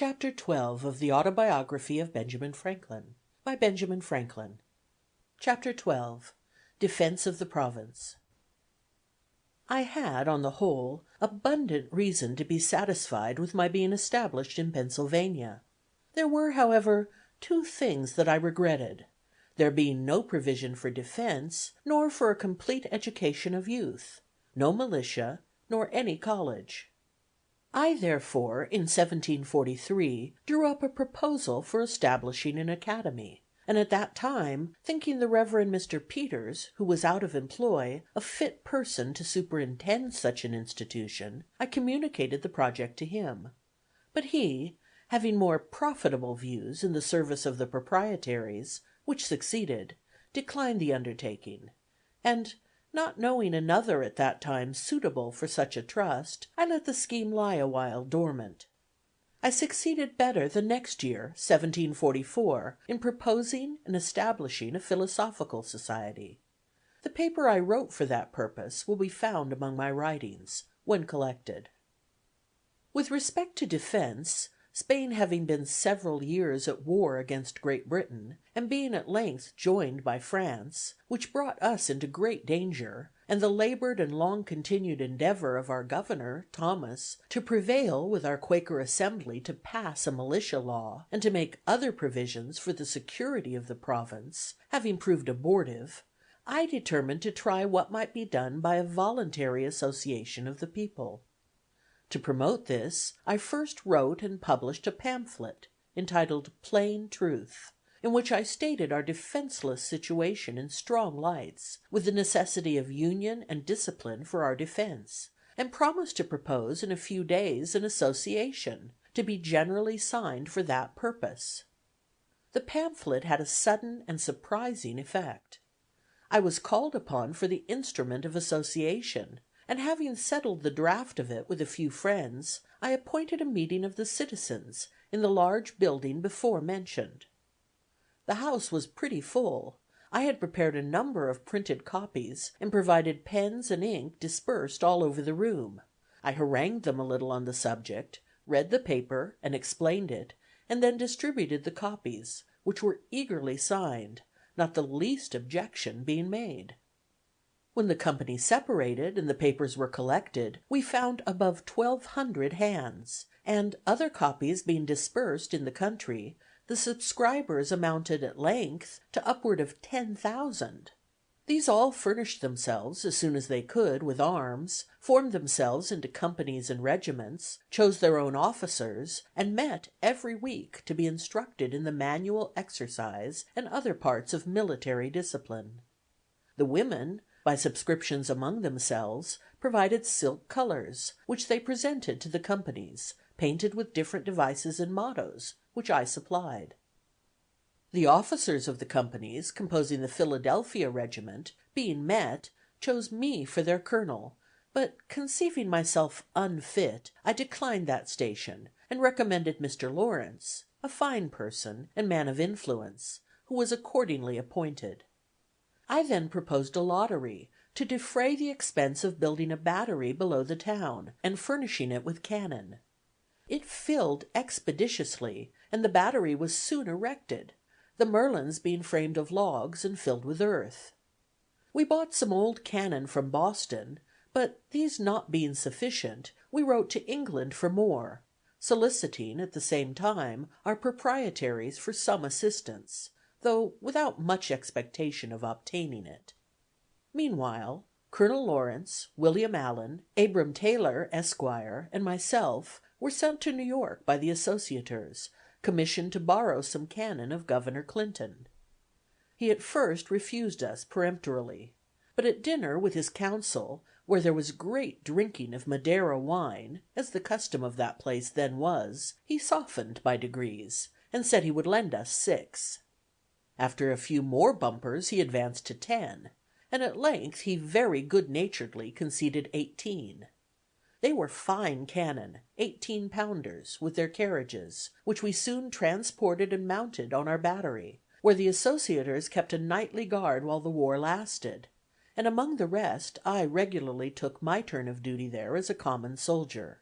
Chapter 12 of the Autobiography of Benjamin Franklin, by Benjamin Franklin. Chapter 12 Defense of the Province. I had, on the whole, abundant reason to be satisfied with my being established in Pennsylvania. There were, however, two things that I regretted: there being no provision for defense, nor for a complete education of youth; no militia, nor any college. I therefore, in 1743, drew up a proposal for establishing an academy, and at that time, thinking the Reverend Mr. Peters, who was out of employ, a fit person to superintend such an institution, I communicated the project to him; but he, having more profitable views in the service of the Proprietaries, which succeeded, declined the undertaking, and, not knowing another at that time suitable for such a trust, I let the scheme lie a while dormant. I succeeded better the next year, 1744, in proposing and establishing a philosophical society. The paper I wrote for that purpose will be found among my writings, when collected. With respect to defense, Spain having been several years at war against Great Britain, and being at length joined by France, which brought us into great danger, and the labored and long continued endeavor of our Governor, Thomas, to prevail with our Quaker Assembly to pass a militia law, and to make other provisions for the security of the province, having proved abortive, I determined to try what might be done by a voluntary association of the people. To promote this, I first wrote and published a pamphlet, entitled Plain Truth, in which I stated our defenseless situation in strong lights, with the necessity of union and discipline for our defense, and promised to propose in a few days an association, to be generally signed for that purpose. The pamphlet had a sudden and surprising effect. I was called upon for the instrument of association, and having settled the draft of it with a few friends, I appointed a meeting of the citizens in the large building before mentioned. The house was pretty full. I had prepared a number of printed copies, and provided pens and ink dispersed all over the room. I harangued them a little on the subject, read the paper, and explained it, and then distributed the copies, which were eagerly signed, not the least objection being made. When the company separated, and the papers were collected, we found above 1,200 hands, and, other copies being dispersed in the country, the subscribers amounted at length to upward of 10,000. These all furnished themselves, as soon as they could, with arms, formed themselves into companies and regiments, chose their own officers, and met every week to be instructed in the manual exercise and other parts of military discipline. The women, by subscriptions among themselves, provided silk colors, which they presented to the companies, painted with different devices and mottoes, which I supplied. The officers of the companies, composing the Philadelphia regiment, being met, chose me for their colonel, but conceiving myself unfit, I declined that station, and recommended Mr. Lawrence, a fine person, and man of influence, who was accordingly appointed. I then proposed a lottery, to defray the expense of building a battery below the town, and furnishing it with cannon. It filled expeditiously, and the battery was soon erected, the merlons being framed of logs and filled with earth. We bought some old cannon from Boston, but these not being sufficient, we wrote to England for more, soliciting, at the same time, our proprietaries for some assistance, though without much expectation of obtaining it. Meanwhile, Colonel Lawrence, William Allen, Abram Taylor, Esquire, and myself were sent to New York by the Associators, commissioned to borrow some cannon of Governor Clinton. He at first refused us peremptorily, but at dinner with his council, where there was great drinking of Madeira wine, as the custom of that place then was, he softened by degrees, and said he would lend us 6. After a few more bumpers he advanced to 10, and at length he very good naturedly conceded 18. They were fine cannon, 18-pounders, with their carriages, which we soon transported and mounted on our battery, where the Associators kept a nightly guard while the war lasted, and among the rest I regularly took my turn of duty there as a common soldier.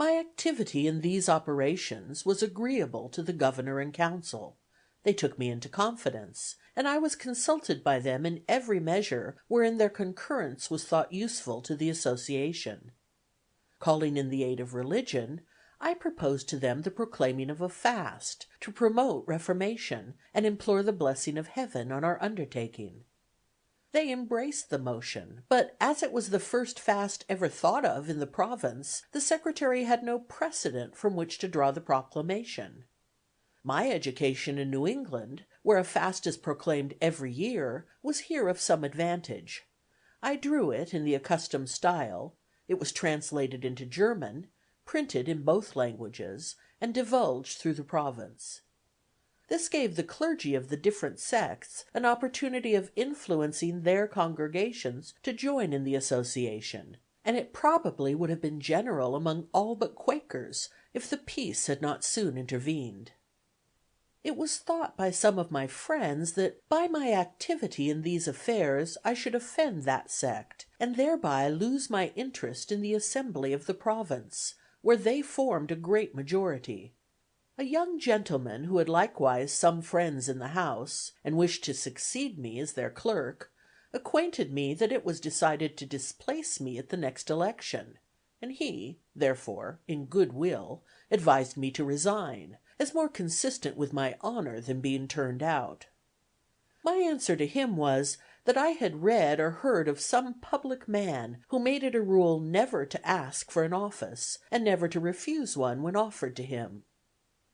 My activity in these operations was agreeable to the governor and council. They took me into confidence, and I was consulted by them in every measure wherein their concurrence was thought useful to the association. Calling in the aid of religion, I proposed to them the proclaiming of a fast, to promote reformation, and implore the blessing of Heaven on our undertaking. They embraced the motion, but as it was the first fast ever thought of in the province, the secretary had no precedent from which to draw the proclamation. My education in New England, where a fast is proclaimed every year, was here of some advantage. I drew it in the accustomed style; it was translated into German, printed in both languages, and divulged through the province. This gave the clergy of the different sects an opportunity of influencing their congregations to join in the association, and it probably would have been general among all but Quakers if the peace had not soon intervened. It was thought by some of my friends that by my activity in these affairs I should offend that sect, and thereby lose my interest in the assembly of the province, where they formed a great majority. A young gentleman who had likewise some friends in the House, and wished to succeed me as their clerk, acquainted me that it was decided to displace me at the next election, and he, therefore, in good will, advised me to resign, as more consistent with my honor than being turned out. My answer to him was, that I had read or heard of some public man who made it a rule never to ask for an office, and never to refuse one when offered to him.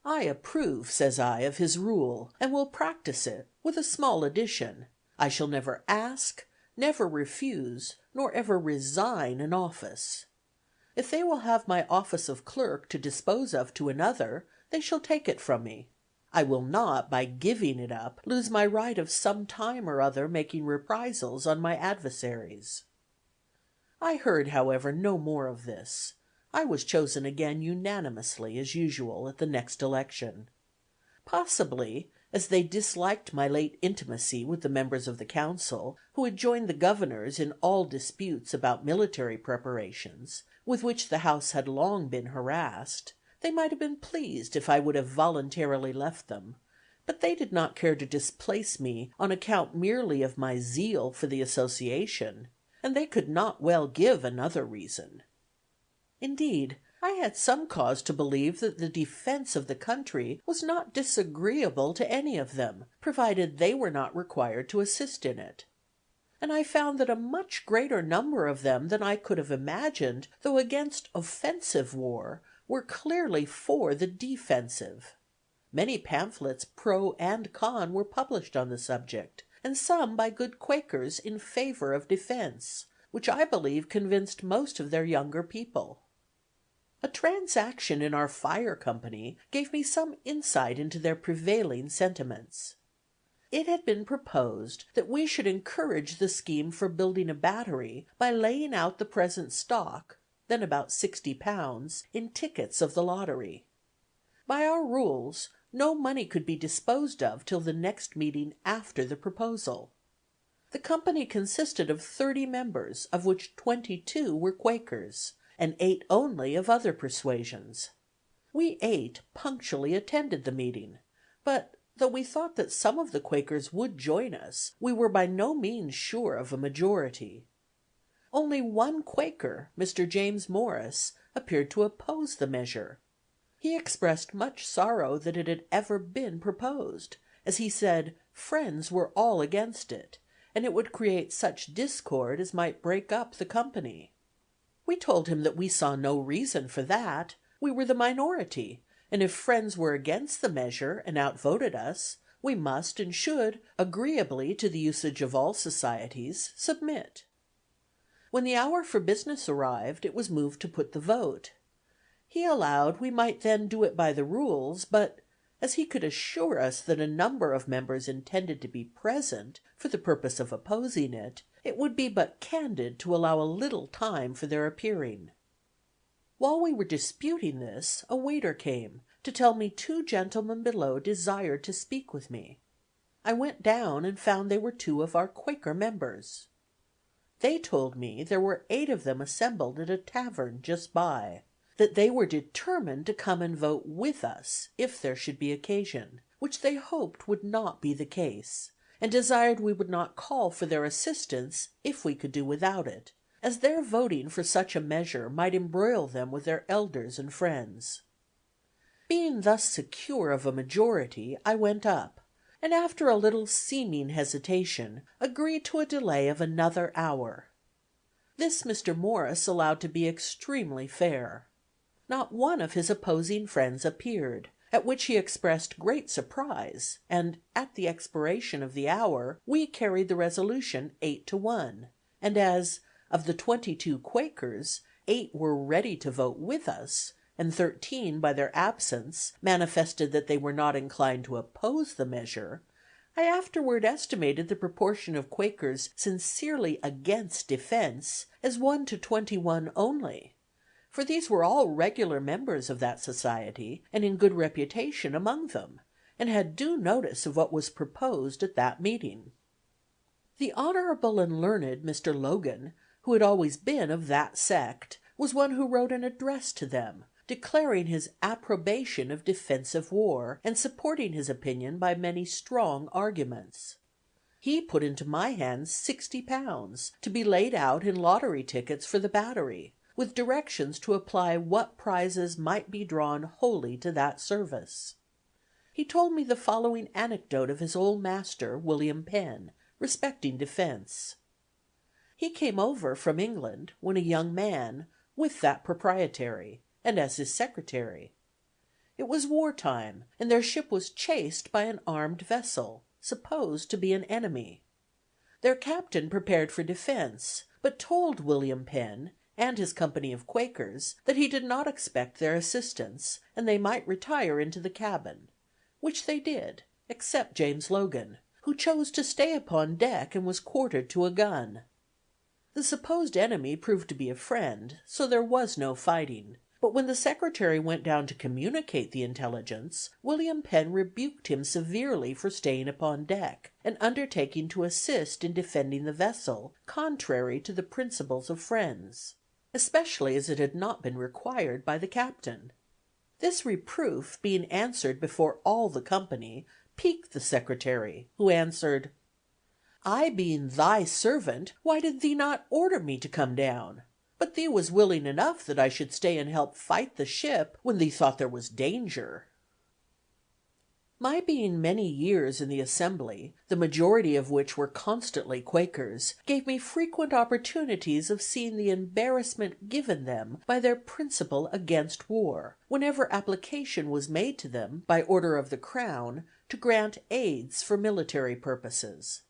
I approve, says I, of his rule, and will practice it, with a small addition: I shall never ask, never refuse, nor ever resign an office. If they will have my office of clerk to dispose of to another, they shall take it from me. I will not, by giving it up, lose my right of some time or other making reprisals on my adversaries. I heard, however, no more of this. I was chosen again unanimously, as usual, at the next election. Possibly, as they disliked my late intimacy with the members of the council, who had joined the governors in all disputes about military preparations, with which the House had long been harassed, they might have been pleased if I would have voluntarily left them, but they did not care to displace me on account merely of my zeal for the association, and they could not well give another reason. Indeed, I had some cause to believe that the defense of the country was not disagreeable to any of them, provided they were not required to assist in it. And I found that a much greater number of them than I could have imagined, though against offensive war, were clearly for the defensive. Many pamphlets pro and con were published on the subject, and some by good Quakers in favor of defense, which I believe convinced most of their younger people. A transaction in our fire company gave me some insight into their prevailing sentiments. It had been proposed that we should encourage the scheme for building a battery by laying out the present stock, then about £60, in tickets of the lottery. By our rules, no money could be disposed of till the next meeting after the proposal. The company consisted of 30 members, of which 22 were Quakers, and 8 only of other persuasions. We 8 punctually attended the meeting, but though we thought that some of the Quakers would join us, we were by no means sure of a majority. Only one Quaker, Mr. James Morris, appeared to oppose the measure. He expressed much sorrow that it had ever been proposed, as he said friends were all against it, and it would create such discord as might break up the company. We told him that we saw no reason for that; we were the minority, and if friends were against the measure and outvoted us, we must and should, agreeably to the usage of all societies, submit. When the hour for business arrived, it was moved to put the vote. He allowed we might then do it by the rules, but as he could assure us that a number of members intended to be present for the purpose of opposing it, it would be but candid to allow a little time for their appearing. While we were disputing this, a waiter came to tell me 2 gentlemen below desired to speak with me. I went down and found they were 2 of our Quaker members. They told me there were 8 of them assembled at a tavern just by. that they were determined to come and vote with us if there should be occasion, which they hoped would not be the case, and desired we would not call for their assistance if we could do without it, as their voting for such a measure might embroil them with their elders and friends. Being thus secure of a majority, I went up, and after a little seeming hesitation, agreed to a delay of another hour. This Mr. Morris allowed to be extremely fair. Not one of his opposing friends appeared, at which he expressed great surprise, and at the expiration of the hour we carried the resolution 8-1, and as, of the 22 Quakers, 8 were ready to vote with us, and 13 by their absence manifested that they were not inclined to oppose the measure, I afterward estimated the proportion of Quakers sincerely against defense as 1 to 21 only, for these were all regular members of that society, and in good reputation among them, and had due notice of what was proposed at that meeting. The honorable and learned Mr. Logan, who had always been of that sect, was one who wrote an address to them, declaring his approbation of defensive war, and supporting his opinion by many strong arguments. He put into my hands £60 to be laid out in lottery tickets for the battery, with directions to apply what prizes might be drawn wholly to that service. He told me the following anecdote of his old master, William Penn, respecting defense. He came over from England, when a young man, with that Proprietary, and as his secretary. It was war time, and their ship was chased by an armed vessel, supposed to be an enemy. Their captain prepared for defense, but told William Penn and his company of Quakers that he did not expect their assistance, and they might retire into the cabin, which they did, except James Logan, who chose to stay upon deck and was quartered to a gun. The supposed enemy proved to be a friend, so there was no fighting. But when the secretary went down to communicate the intelligence, William Penn rebuked him severely for staying upon deck, and undertaking to assist in defending the vessel, contrary to the principles of friends, especially as it had not been required by the captain. This reproof, being answered before all the company, piqued the secretary, who answered, "I being thy servant, why did thee not order me to come down? But thee was willing enough that I should stay and help fight the ship when thee thought there was danger." My being many years in the Assembly, the majority of which were constantly Quakers, gave me frequent opportunities of seeing the embarrassment given them by their principle against war, whenever application was made to them, by order of the Crown, to grant aids for military purposes.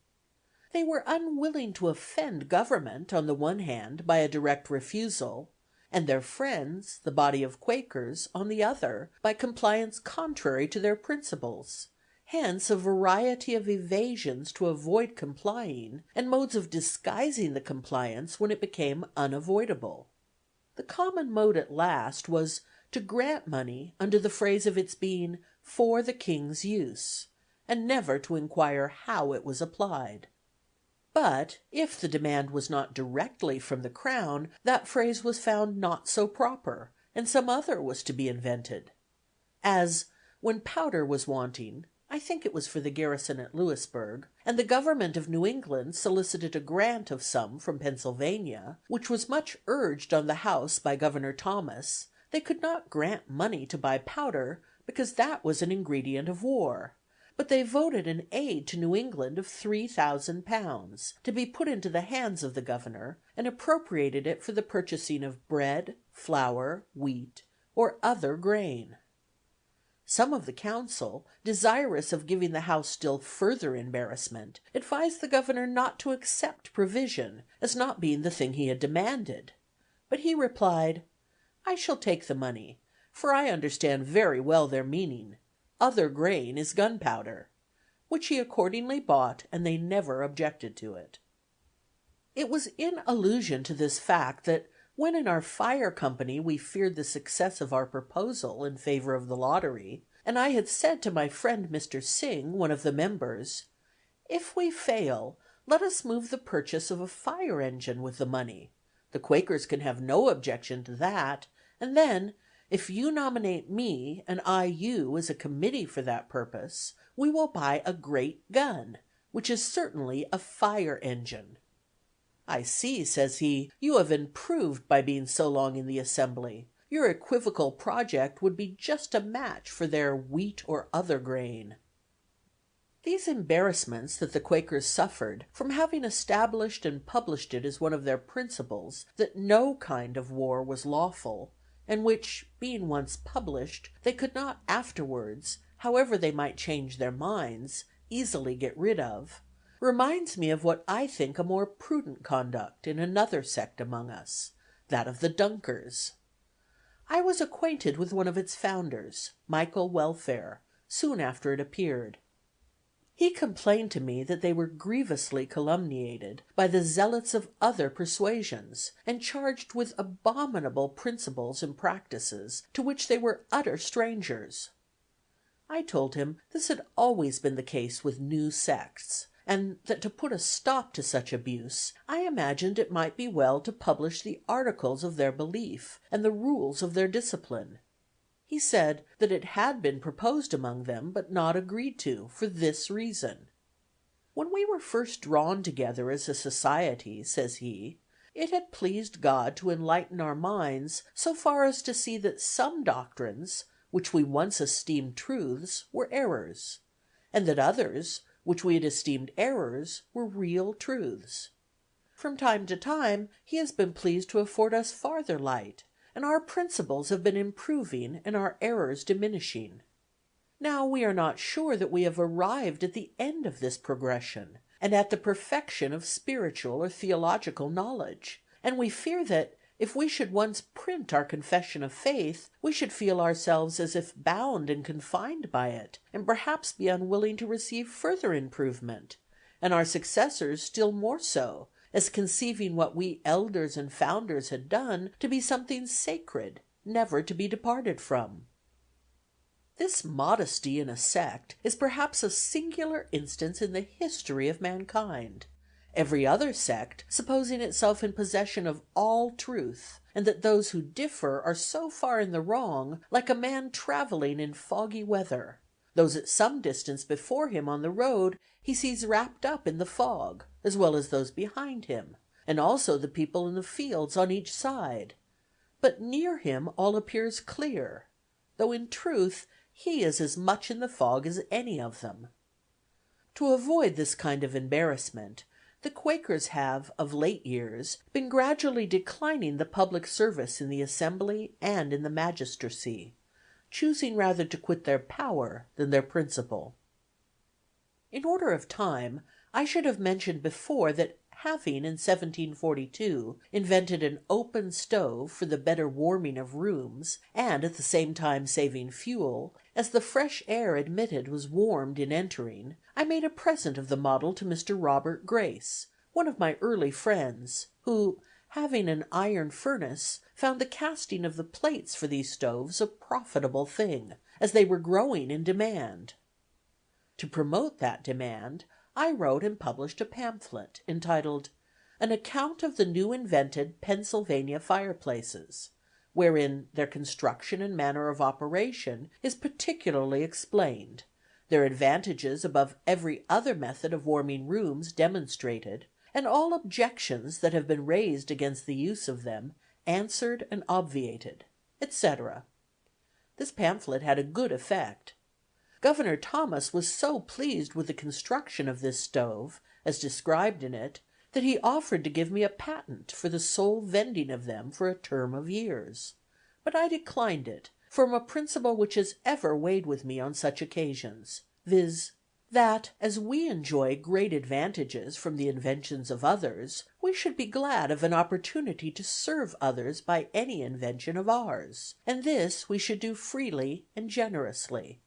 They were unwilling to offend government, on the one hand, by a direct refusal, and their friends, the body of Quakers, on the other, by compliance contrary to their principles; hence a variety of evasions to avoid complying, and modes of disguising the compliance when it became unavoidable. The common mode at last was to grant money under the phrase of its being "for the king's use," and never to inquire how it was applied. But if the demand was not directly from the Crown, that phrase was found not so proper, and some other was to be invented. As, when powder was wanting, I think it was for the garrison at Louisburg, and the government of New England solicited a grant of some from Pennsylvania, which was much urged on the House by Governor Thomas, they could not grant money to buy powder, because that was an ingredient of war. But they voted an aid to New England of £3,000, to be put into the hands of the governor, and appropriated it for the purchasing of bread, flour, wheat, or other grain. Some of the council, desirous of giving the House still further embarrassment, advised the governor not to accept provision, as not being the thing he had demanded; but he replied, "I shall take the money, for I understand very well their meaning. Other grain is gunpowder," which he accordingly bought, and they never objected to it. It was in allusion to this fact that when in our fire company we feared the success of our proposal in favor of the lottery, and I had said to my friend Mr. Sing, one of the members, "If we fail, let us move the purchase of a fire engine with the money. The Quakers can have no objection to that, and then, if you nominate me and I you as a committee for that purpose, we will buy a great gun, which is certainly a fire engine.' 'I see,' says he, 'you have improved by being so long in the Assembly. Your equivocal project would be just a match for their wheat or other grain.'" These embarrassments that the Quakers suffered from having established and published it as one of their principles that no kind of war was lawful, and which, being once published, they could not afterwards, however they might change their minds, easily get rid of, reminds me of what I think a more prudent conduct in another sect among us, that of the Dunkers. I was acquainted with one of its founders, Michael Welfare, soon after it appeared. He complained to me that they were grievously calumniated by the zealots of other persuasions, and charged with abominable principles and practices to which they were utter strangers. I told him this had always been the case with new sects, and that to put a stop to such abuse, I imagined it might be well to publish the articles of their belief and the rules of their discipline. He said that it had been proposed among them, but not agreed to, for this reason: "When we were first drawn together as a society," says he, "it had pleased God to enlighten our minds so far as to see that some doctrines, which we once esteemed truths, were errors, and that others, which we had esteemed errors, were real truths. From time to time he has been pleased to afford us farther light, and our principles have been improving and our errors diminishing. Now we are not sure that we have arrived at the end of this progression, and at the perfection of spiritual or theological knowledge, and we fear that, if we should once print our confession of faith, we should feel ourselves as if bound and confined by it, and perhaps be unwilling to receive further improvement, and our successors still more so, as conceiving what we elders and founders had done to be something sacred, never to be departed from." This modesty in a sect is perhaps a singular instance in the history of mankind. Every other sect, supposing itself in possession of all truth, and that those who differ are so far in the wrong, like a man travelling in foggy weather: those at some distance before him on the road he sees wrapped up in the fog, as well as those behind him, and also the people in the fields on each side; but near him all appears clear, though in truth he is as much in the fog as any of them. To avoid this kind of embarrassment, the Quakers have of late years been gradually declining the public service in the Assembly and in the magistracy, choosing rather to quit their power than their principle. In order of time, I should have mentioned before that, having in 1742 invented an open stove for the better warming of rooms, and at the same time saving fuel, as the fresh air admitted was warmed in entering, I made a present of the model to Mr. Robert Grace, one of my early friends, who, having an iron furnace, found the casting of the plates for these stoves a profitable thing, as they were growing in demand. To promote that demand, I wrote and published a pamphlet entitled "An Account of the New Invented Pennsylvania Fireplaces," wherein their construction and manner of operation is particularly explained, their advantages above every other method of warming rooms demonstrated, and all objections that have been raised against the use of them answered and obviated, etc. This pamphlet had a good effect. Governor Thomas was so pleased with the construction of this stove, as described in it, that he offered to give me a patent for the sole vending of them for a term of years; but I declined it, from a principle which has ever weighed with me on such occasions, viz: that, as we enjoy great advantages from the inventions of others, we should be glad of an opportunity to serve others by any invention of ours, and this we should do freely and generously.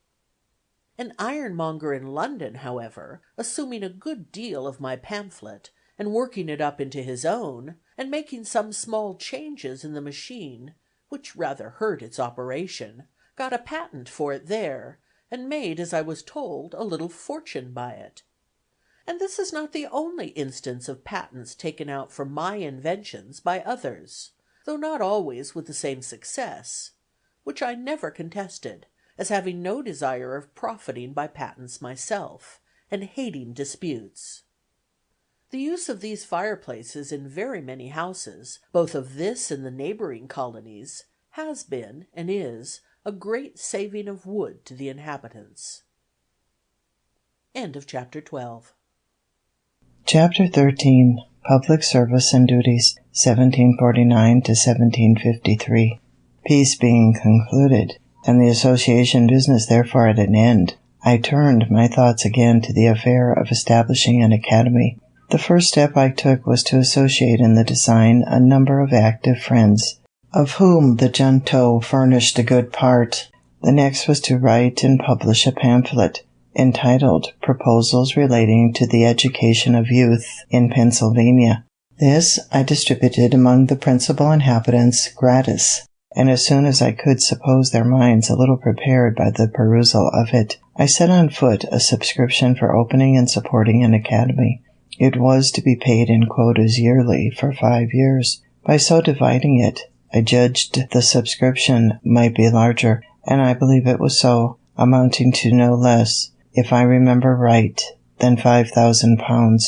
An ironmonger in London, however, assuming a good deal of my pamphlet, and working it up into his own, and making some small changes in the machine, which rather hurt its operation, got a patent for it there, and made, as I was told, a little fortune by it. And this is not the only instance of patents taken out for my inventions by others. though not always with the same success, which I never contested, as having no desire of profiting by patents myself, and hating disputes. The use of these fireplaces in very many houses, both of this and the neighboring colonies, has been, and is, a great saving of wood to the inhabitants. End of chapter 12. Chapter 13. Public Service and Duties, 1749 to 1753. Peace being concluded, and the association business therefore at an end, I turned my thoughts again to the affair of establishing an academy. The first step I took was to associate in the design a number of active friends, of whom the junto furnished a good part. The next was to write and publish a pamphlet, entitled Proposals Relating to the Education of Youth in Pennsylvania. This I distributed among the principal inhabitants gratis, and as soon as I could suppose their minds a little prepared by the perusal of it, I set on foot a subscription for opening and supporting an academy. It was to be paid in quotas yearly for 5 years. By so dividing it, I judged the subscription might be larger, and I believe it was so, amounting to no less, if I remember right, than £5,000.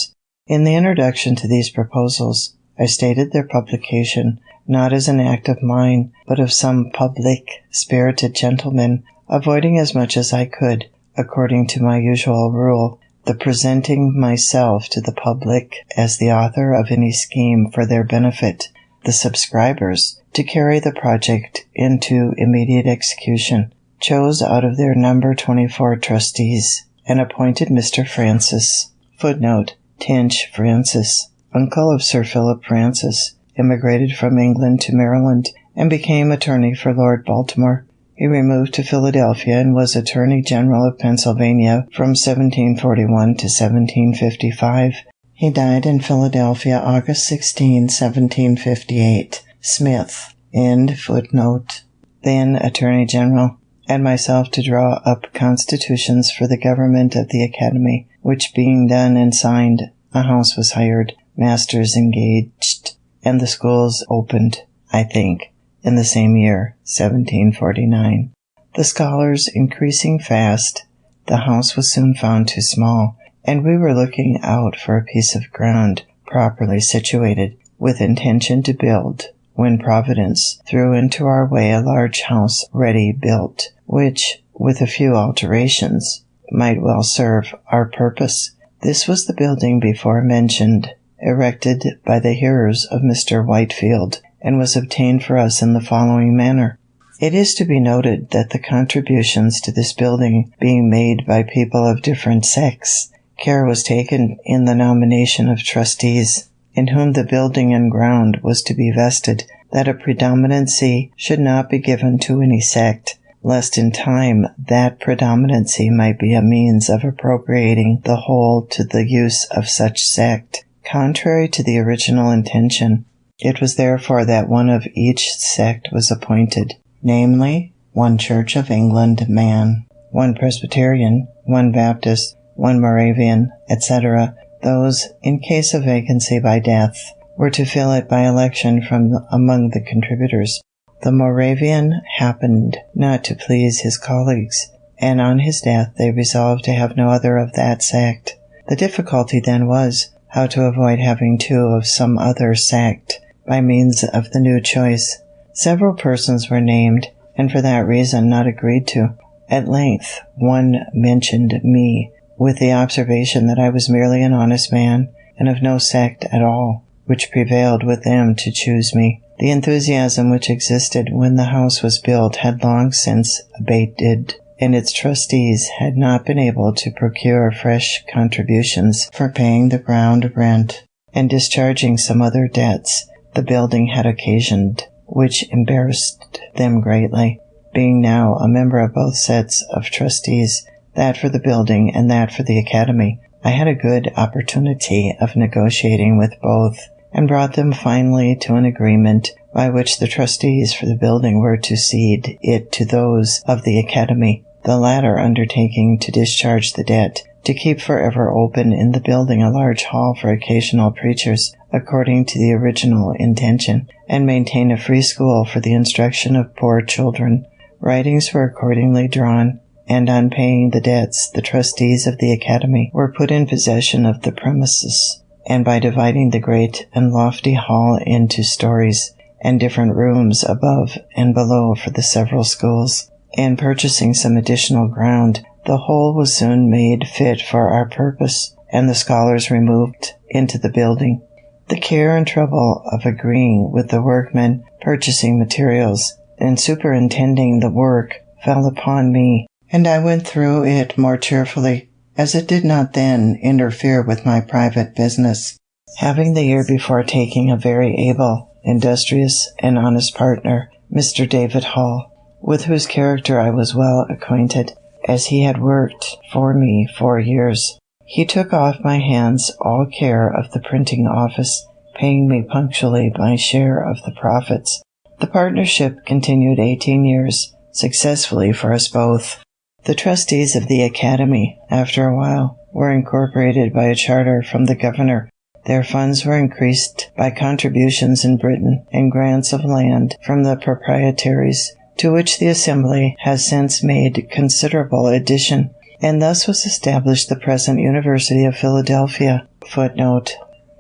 In the introduction to these proposals, I stated their publication, not as an act of mine, but of some public-spirited gentleman, avoiding as much as I could, according to my usual rule, the presenting myself to the public as the author of any scheme for their benefit, the subscribers, to carry the project into immediate execution, chose out of their number 24 trustees, and appointed Mr. Francis, Footnote, Tench Francis, uncle of Sir Philip Francis, immigrated from England to Maryland, and became attorney for Lord Baltimore. He removed to Philadelphia and was Attorney General of Pennsylvania from 1741 to 1755. He died in Philadelphia August 16, 1758. Smith, end footnote, then Attorney General, and myself to draw up constitutions for the government of the Academy, which being done and signed, a house was hired, masters engaged, and the schools opened, I think, in the same year, 1749. The scholars increasing fast, the house was soon found too small, and we were looking out for a piece of ground properly situated, with intention to build, when Providence threw into our way a large house ready built, which, with a few alterations, might well serve our purpose. This was the building before mentioned, erected by the hearers of Mr. Whitefield, and was obtained for us in the following manner. It is to be noted that the contributions to this building being made by people of different sects, care was taken in the nomination of trustees, in whom the building and ground was to be vested, that a predominancy should not be given to any sect, lest in time that predominancy might be a means of appropriating the whole to the use of such sect, contrary to the original intention. It was therefore that one of each sect was appointed, namely, 1 Church of England man, 1 Presbyterian, 1 Baptist, 1 Moravian, etc. Those, in case of vacancy by death, were to fill it by election from among the contributors. The Moravian happened not to please his colleagues, and on his death they resolved to have no other of that sect. The difficulty then was, how to avoid having 2 of some other sect, by means of the new choice. Several persons were named, and for that reason not agreed to. At length one mentioned me, with the observation that I was merely an honest man, and of no sect at all, which prevailed with them to choose me. The enthusiasm which existed when the house was built had long since abated, and its trustees had not been able to procure fresh contributions for paying the ground rent and discharging some other debts the building had occasioned, which embarrassed them greatly. Being now a member of both sets of trustees, that for the building and that for the academy, I had a good opportunity of negotiating with both, and brought them finally to an agreement by which the trustees for the building were to cede it to those of the academy, the latter undertaking to discharge the debt, to keep forever open in the building a large hall for occasional preachers, according to the original intention, and maintain a free school for the instruction of poor children. Writings were accordingly drawn, and on paying the debts, the trustees of the academy were put in possession of the premises, and by dividing the great and lofty hall into stories, and different rooms above and below for the several schools, and purchasing some additional ground, the whole was soon made fit for our purpose, and the scholars removed into the building. The care and trouble of agreeing with the workmen, purchasing materials, and superintending the work fell upon me, and I went through it more cheerfully, as it did not then interfere with my private business, having the year before taken a very able, industrious, and honest partner, Mr. David Hall, with whose character I was well acquainted, as he had worked for me 4 years. He took off my hands all care of the printing office, paying me punctually my share of the profits. The partnership continued 18 years, successfully for us both. The trustees of the academy, after a while, were incorporated by a charter from the governor. Their funds were increased by contributions in Britain and grants of land from the proprietaries, to which the Assembly has since made considerable addition, and thus was established the present University of Philadelphia, Footnote,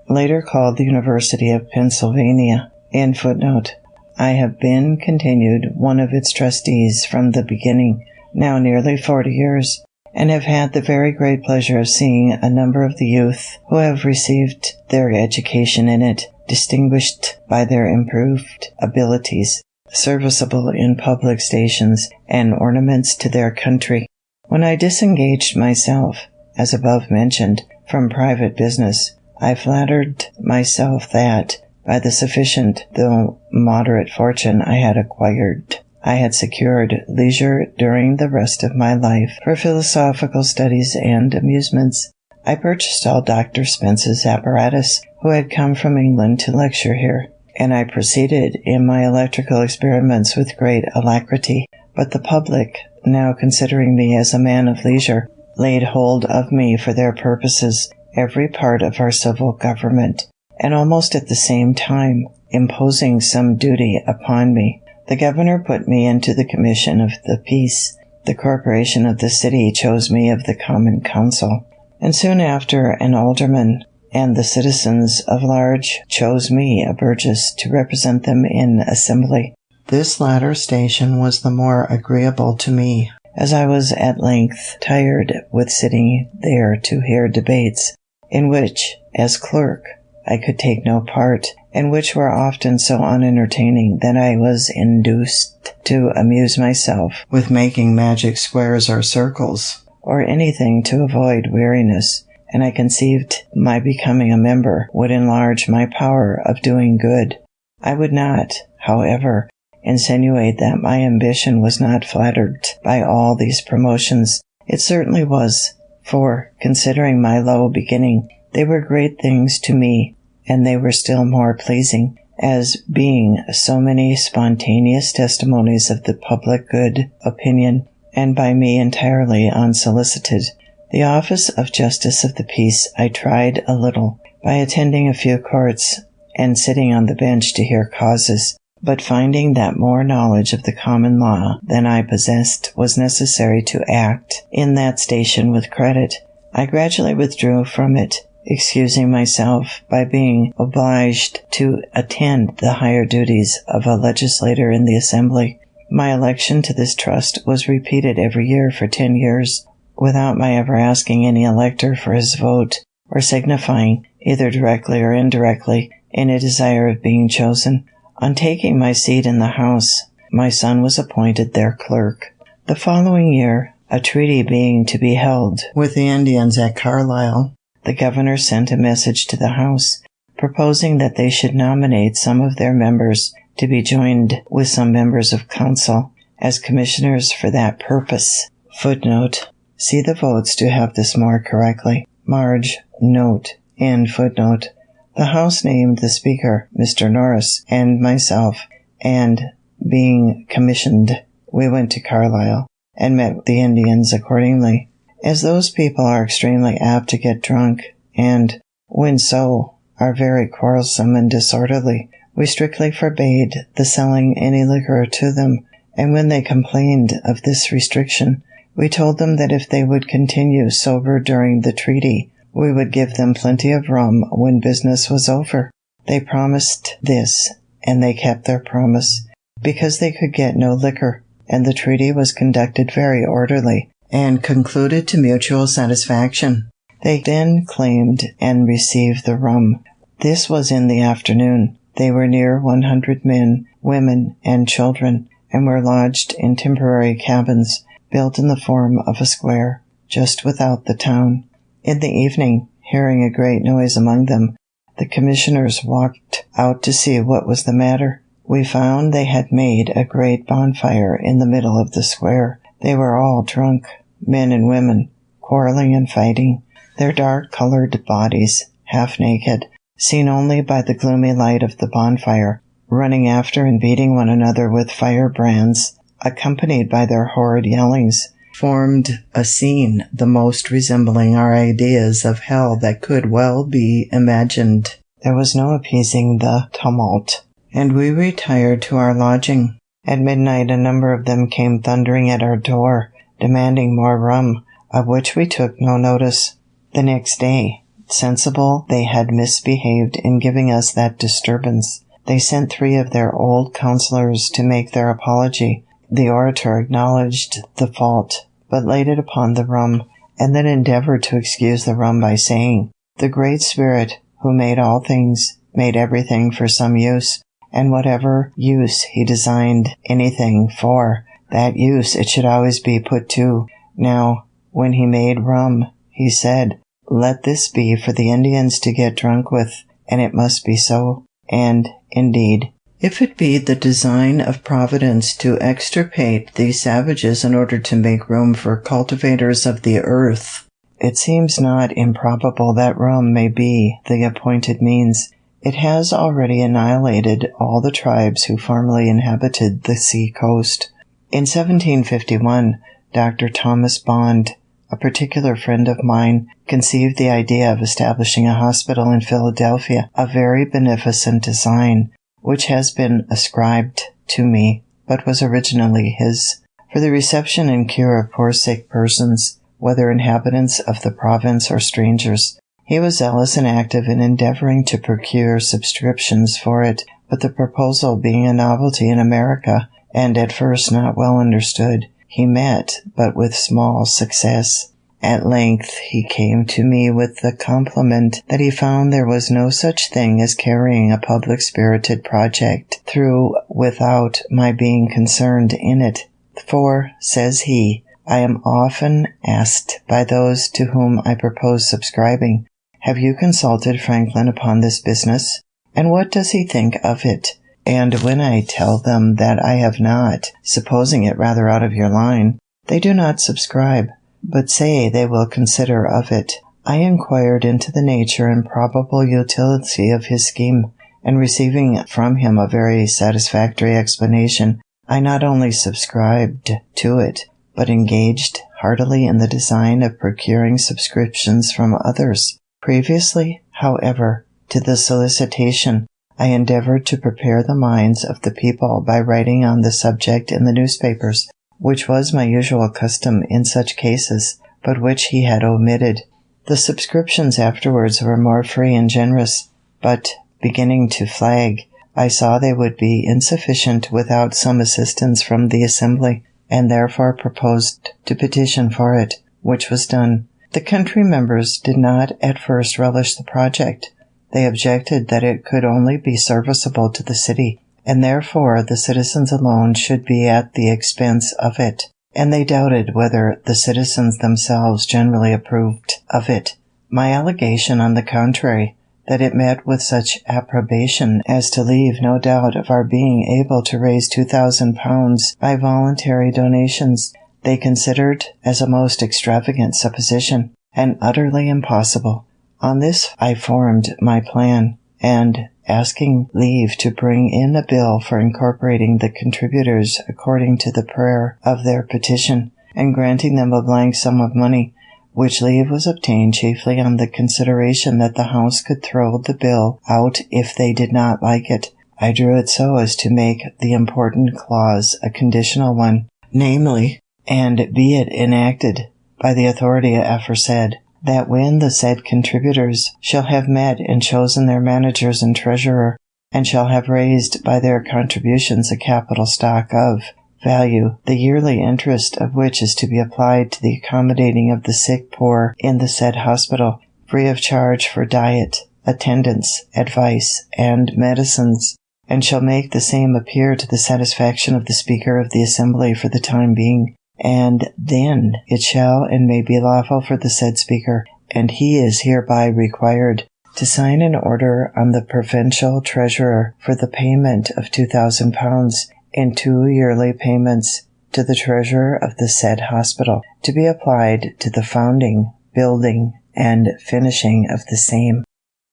later called the University of Pennsylvania, end footnote. I have been, continued, one of its trustees from the beginning, now nearly 40 years, and have had the very great pleasure of seeing a number of the youth who have received their education in it, distinguished by their improved abilities, serviceable in public stations, and ornaments to their country. When I disengaged myself, as above mentioned, from private business, I flattered myself that, by the sufficient though moderate fortune I had acquired, I had secured leisure during the rest of my life for philosophical studies and amusements. I purchased all Dr. Spence's apparatus, who had come from England to lecture here, and I proceeded in my electrical experiments with great alacrity. But the public, now considering me as a man of leisure, laid hold of me for their purposes, every part of our civil government, and almost at the same time imposing some duty upon me. The governor put me into the commission of the peace. The corporation of the city chose me of the common council, and soon after an alderman, and the citizens of large chose me a burgess to represent them in assembly. This latter station was the more agreeable to me, as I was at length tired with sitting there to hear debates, in which, as clerk, I could take no part, and which were often so unentertaining that I was induced to amuse myself with making magic squares or circles, or anything to avoid weariness, and I conceived my becoming a member would enlarge my power of doing good. I would not, however, insinuate that my ambition was not flattered by all these promotions. It certainly was, for, considering my low beginning, they were great things to me, and they were still more pleasing, as being so many spontaneous testimonies of the public good opinion, and by me entirely unsolicited. The office of Justice of the Peace I tried a little, by attending a few courts, and sitting on the bench to hear causes, but finding that more knowledge of the common law than I possessed was necessary to act in that station with credit, I gradually withdrew from it, excusing myself by being obliged to attend the higher duties of a legislator in the Assembly. My election to this trust was repeated every year for 10 years, without my ever asking any elector for his vote, or signifying, either directly or indirectly, any desire of being chosen. On taking my seat in the House, my son was appointed their clerk. The following year, a treaty being to be held with the Indians at Carlisle, the governor sent a message to the House, proposing that they should nominate some of their members to be joined with some members of council as commissioners for that purpose. Footnote. See the votes to have this more correctly. Marge, note, end footnote. The House named the Speaker, Mr. Norris, and myself, and, being commissioned, we went to Carlisle, and met the Indians accordingly. As those people are extremely apt to get drunk, and, when so, are very quarrelsome and disorderly, we strictly forbade the selling any liquor to them, and when they complained of this restriction, we told them that if they would continue sober during the treaty, we would give them plenty of rum when business was over. They promised this, and they kept their promise, because they could get no liquor, and the treaty was conducted very orderly, and concluded to mutual satisfaction. They then claimed and received the rum. This was in the afternoon. They were near 100 men, women, and children, and were lodged in temporary cabins, built in the form of a square, just without the town. In the evening, hearing a great noise among them, the commissioners walked out to see what was the matter. We found they had made a great bonfire in the middle of the square. They were all drunk, men and women, quarreling and fighting, their dark-colored bodies, half naked, seen only by the gloomy light of the bonfire, running after and beating one another with firebrands, accompanied by their horrid yellings, formed a scene the most resembling our ideas of hell that could well be imagined. There was no appeasing the tumult, and we retired to our lodging. At midnight a number of them came thundering at our door, demanding more rum, of which we took no notice. The next day, sensible they had misbehaved in giving us that disturbance, they sent 3 of their old counselors to make their apology. The orator acknowledged the fault, but laid it upon the rum, and then endeavored to excuse the rum by saying, "The Great Spirit, who made all things, made everything for some use, and whatever use he designed anything for, that use it should always be put to. Now, when he made rum, he said, 'Let this be for the Indians to get drunk with,' and it must be so. And, indeed, if it be the design of Providence to extirpate these savages in order to make room for cultivators of the earth, it seems not improbable that rum may be the appointed means. It has already annihilated all the tribes who formerly inhabited the sea coast." In 1751, Dr. Thomas Bond, a particular friend of mine, conceived the idea of establishing a hospital in Philadelphia, a very beneficent design, which has been ascribed to me, but was originally his, for the reception and cure of poor sick persons, whether inhabitants of the province or strangers. He was zealous and active in endeavoring to procure subscriptions for it, but the proposal being a novelty in America, and at first not well understood, he met but with small success. At length he came to me with the compliment that he found there was no such thing as carrying a public-spirited project through without my being concerned in it. "For," says he, "I am often asked by those to whom I propose subscribing, 'Have you consulted Franklin upon this business? And what does he think of it?' And when I tell them that I have not, supposing it rather out of your line, they do not subscribe, but say they will consider of it. I inquired into the nature and probable utility of his scheme, and receiving from him a very satisfactory explanation, I not only subscribed to it, but engaged heartily in the design of procuring subscriptions from others. Previously, however, to the solicitation, I endeavored to prepare the minds of the people by writing on the subject in the newspapers, which was my usual custom in such cases, but which he had omitted. The subscriptions afterwards were more free and generous, but, beginning to flag, I saw they would be insufficient without some assistance from the Assembly, and therefore proposed to petition for it, which was done. The country members did not at first relish the project. They objected that it could only be serviceable to the city, and therefore the citizens alone should be at the expense of it, and they doubted whether the citizens themselves generally approved of it. My allegation, on the contrary, that it met with such approbation as to leave no doubt of our being able to raise £2,000 by voluntary donations, they considered as a most extravagant supposition, and utterly impossible. On this I formed my plan, and, asking leave to bring in a bill for incorporating the contributors according to the prayer of their petition, and granting them a blank sum of money, which leave was obtained chiefly on the consideration that the House could throw the bill out if they did not like it. I drew it so as to make the important clause a conditional one, namely, and be it enacted by the authority aforesaid, that when the said contributors shall have met and chosen their managers and treasurer, and shall have raised by their contributions a capital stock of value, the yearly interest of which is to be applied to the accommodating of the sick poor in the said hospital, free of charge for diet, attendance, advice, and medicines, and shall make the same appear to the satisfaction of the Speaker of the Assembly for the time being, and then it shall and may be lawful for the said Speaker, and he is hereby required, to sign an order on the provincial treasurer for the payment of £2,000 in 2 yearly payments to the treasurer of the said hospital, to be applied to the founding, building, and finishing of the same.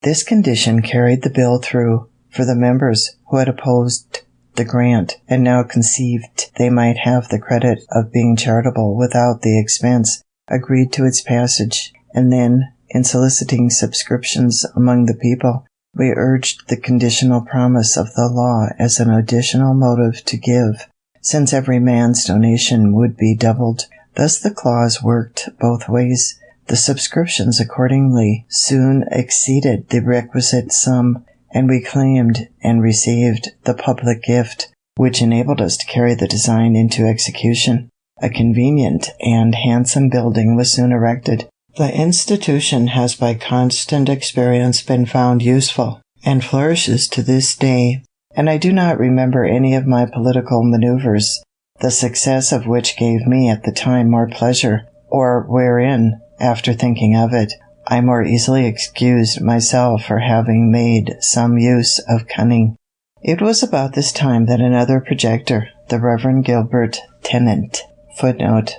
This condition carried the bill through, for the members who had opposed the grant, and now conceived they might have the credit of being charitable without the expense, agreed to its passage, and then, in soliciting subscriptions among the people, we urged the conditional promise of the law as an additional motive to give, since every man's donation would be doubled. Thus the clause worked both ways. The subscriptions accordingly soon exceeded the requisite sum, and we claimed and received the public gift, which enabled us to carry the design into execution. A convenient and handsome building was soon erected. The institution has by constant experience been found useful, and flourishes to this day, and I do not remember any of my political maneuvers, the success of which gave me at the time more pleasure, or wherein, after thinking of it, I more easily excused myself for having made some use of cunning. It was about this time that another projector, the Reverend Gilbert Tennant, Footnote,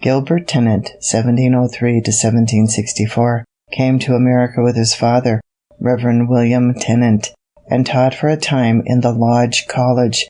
Gilbert Tennant, 1703 to 1764, came to America with his father, Reverend William Tennant, and taught for a time in the Lodge College,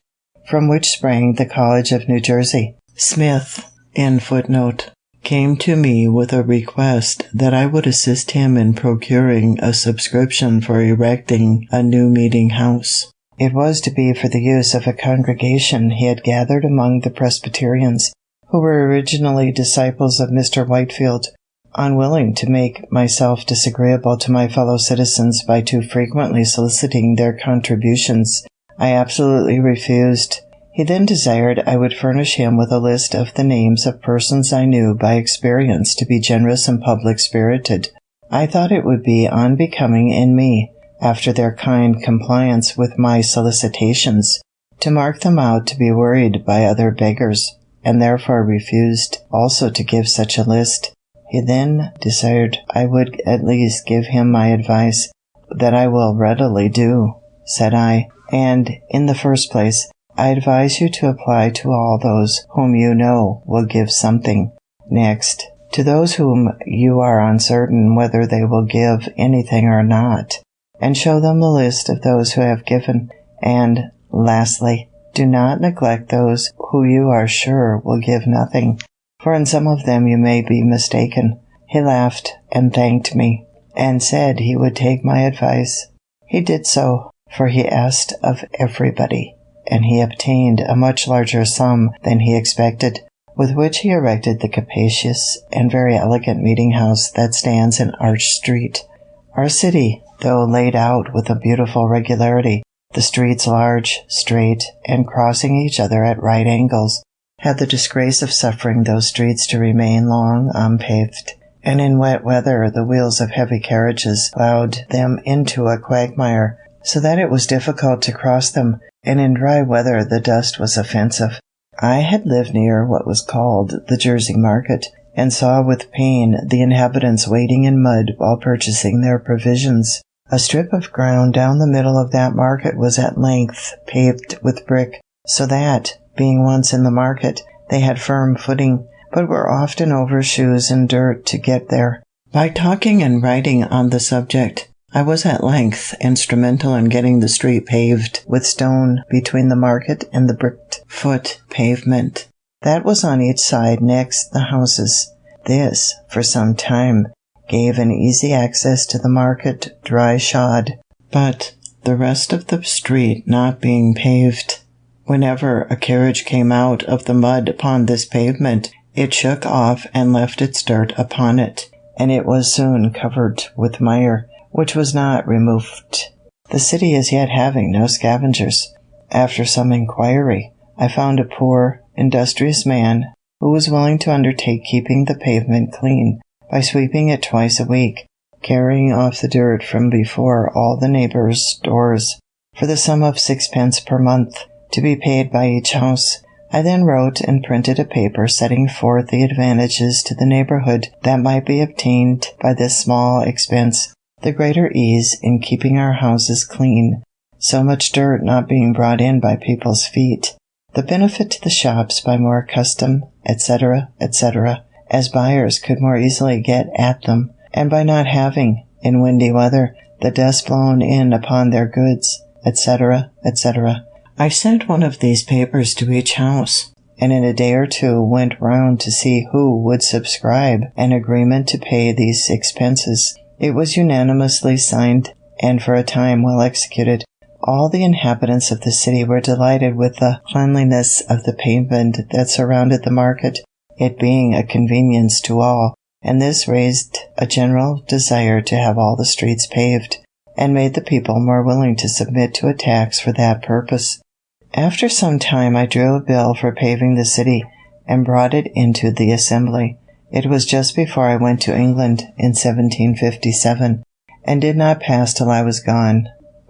from which sprang the College of New Jersey. Smith, in Footnote, came to me with a request that I would assist him in procuring a subscription for erecting a new meeting house. It was to be for the use of a congregation he had gathered among the Presbyterians, who were originally disciples of Mr. Whitefield. Unwilling to make myself disagreeable to my fellow citizens by too frequently soliciting their contributions, I absolutely refused. He then desired I would furnish him with a list of the names of persons I knew by experience to be generous and public-spirited. I thought it would be unbecoming in me, after their kind compliance with my solicitations, to mark them out to be worried by other beggars, and therefore refused also to give such a list. He then desired I would at least give him my advice. That I will readily do, said I, and, in the first place, I advise you to apply to all those whom you know will give something. Next, to those whom you are uncertain whether they will give anything or not, and show them the list of those who have given. And, lastly, do not neglect those who you are sure will give nothing, for in some of them you may be mistaken. He laughed and thanked me, and said he would take my advice. He did so, for he asked of everybody, and he obtained a much larger sum than he expected, with which he erected the capacious and very elegant meeting house that stands in Arch Street. Our city, though laid out with a beautiful regularity, the streets large, straight, and crossing each other at right angles, had the disgrace of suffering those streets to remain long unpaved, and in wet weather the wheels of heavy carriages plowed them into a quagmire, so that it was difficult to cross them, and in dry weather the dust was offensive. I had lived near what was called the Jersey Market, and saw with pain the inhabitants wading in mud while purchasing their provisions. A strip of ground down the middle of that market was at length paved with brick, so that, being once in the market, they had firm footing, but were often over shoes and dirt to get there. By talking and writing on the subject, I was at length instrumental in getting the street paved with stone between the market and the bricked foot pavement that was on each side next the houses. This, for some time, gave an easy access to the market dry shod, but the rest of the street not being paved, whenever a carriage came out of the mud upon this pavement, it shook off and left its dirt upon it, and it was soon covered with mire, which was not removed. The city is yet having no scavengers. After some inquiry, I found a poor, industrious man who was willing to undertake keeping the pavement clean by sweeping it twice a week, carrying off the dirt from before all the neighbors' doors, for the sum of 6 pence per month, to be paid by each house. I then wrote and printed a paper setting forth the advantages to the neighborhood that might be obtained by this small expense, the greater ease in keeping our houses clean, so much dirt not being brought in by people's feet, the benefit to the shops by more custom, etc., etc., as buyers could more easily get at them, and by not having, in windy weather, the dust blown in upon their goods, etc., etc. I sent one of these papers to each house, and in a day or two went round to see who would subscribe an agreement to pay these expenses. It was unanimously signed, and for a time well executed. All the inhabitants of the city were delighted with the cleanliness of the pavement that surrounded the market, it being a convenience to all, and this raised a general desire to have all the streets paved, and made the people more willing to submit to a tax for that purpose. After some time I drew a bill for paving the city, and brought it into the Assembly. It was just before I went to England in 1757, and did not pass till I was gone.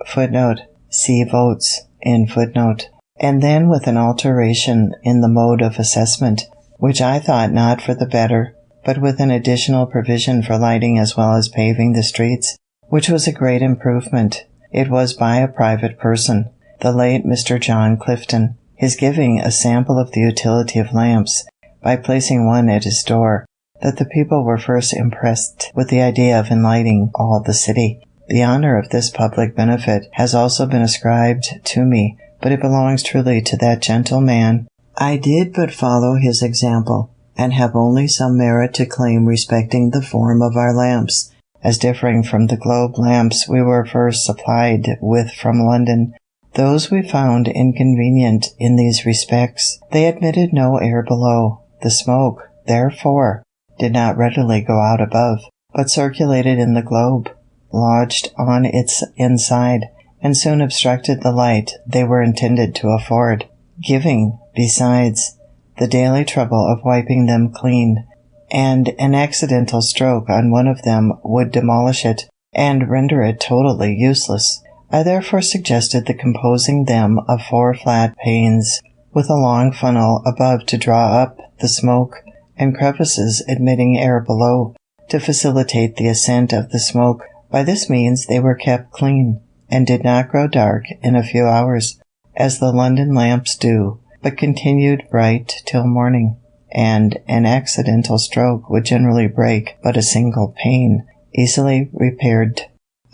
Footnote. See votes in footnote. And then with an alteration in the mode of assessment, which I thought not for the better, but with an additional provision for lighting as well as paving the streets, which was a great improvement. It was by a private person, the late Mr. John Clifton, his giving a sample of the utility of lamps, by placing one at his door, that the people were first impressed with the idea of enlightening all the city. The honor of this public benefit has also been ascribed to me, but it belongs truly to that gentle man. I did but follow his example, and have only some merit to claim respecting the form of our lamps, as differing from the globe lamps we were first supplied with from London. Those we found inconvenient in these respects. They admitted no air below. The smoke, therefore, did not readily go out above, but circulated in the globe, lodged on its inside, and soon obstructed the light they were intended to afford, giving, besides, the daily trouble of wiping them clean, and an accidental stroke on one of them would demolish it, and render it totally useless. I therefore suggested the composing them of 4 flat panes, with a long funnel above to draw up the smoke, and crevices admitting air below, to facilitate the ascent of the smoke. By this means they were kept clean, and did not grow dark in a few hours, as the London lamps do, but continued bright till morning, and an accidental stroke would generally break but a single pane, easily repaired.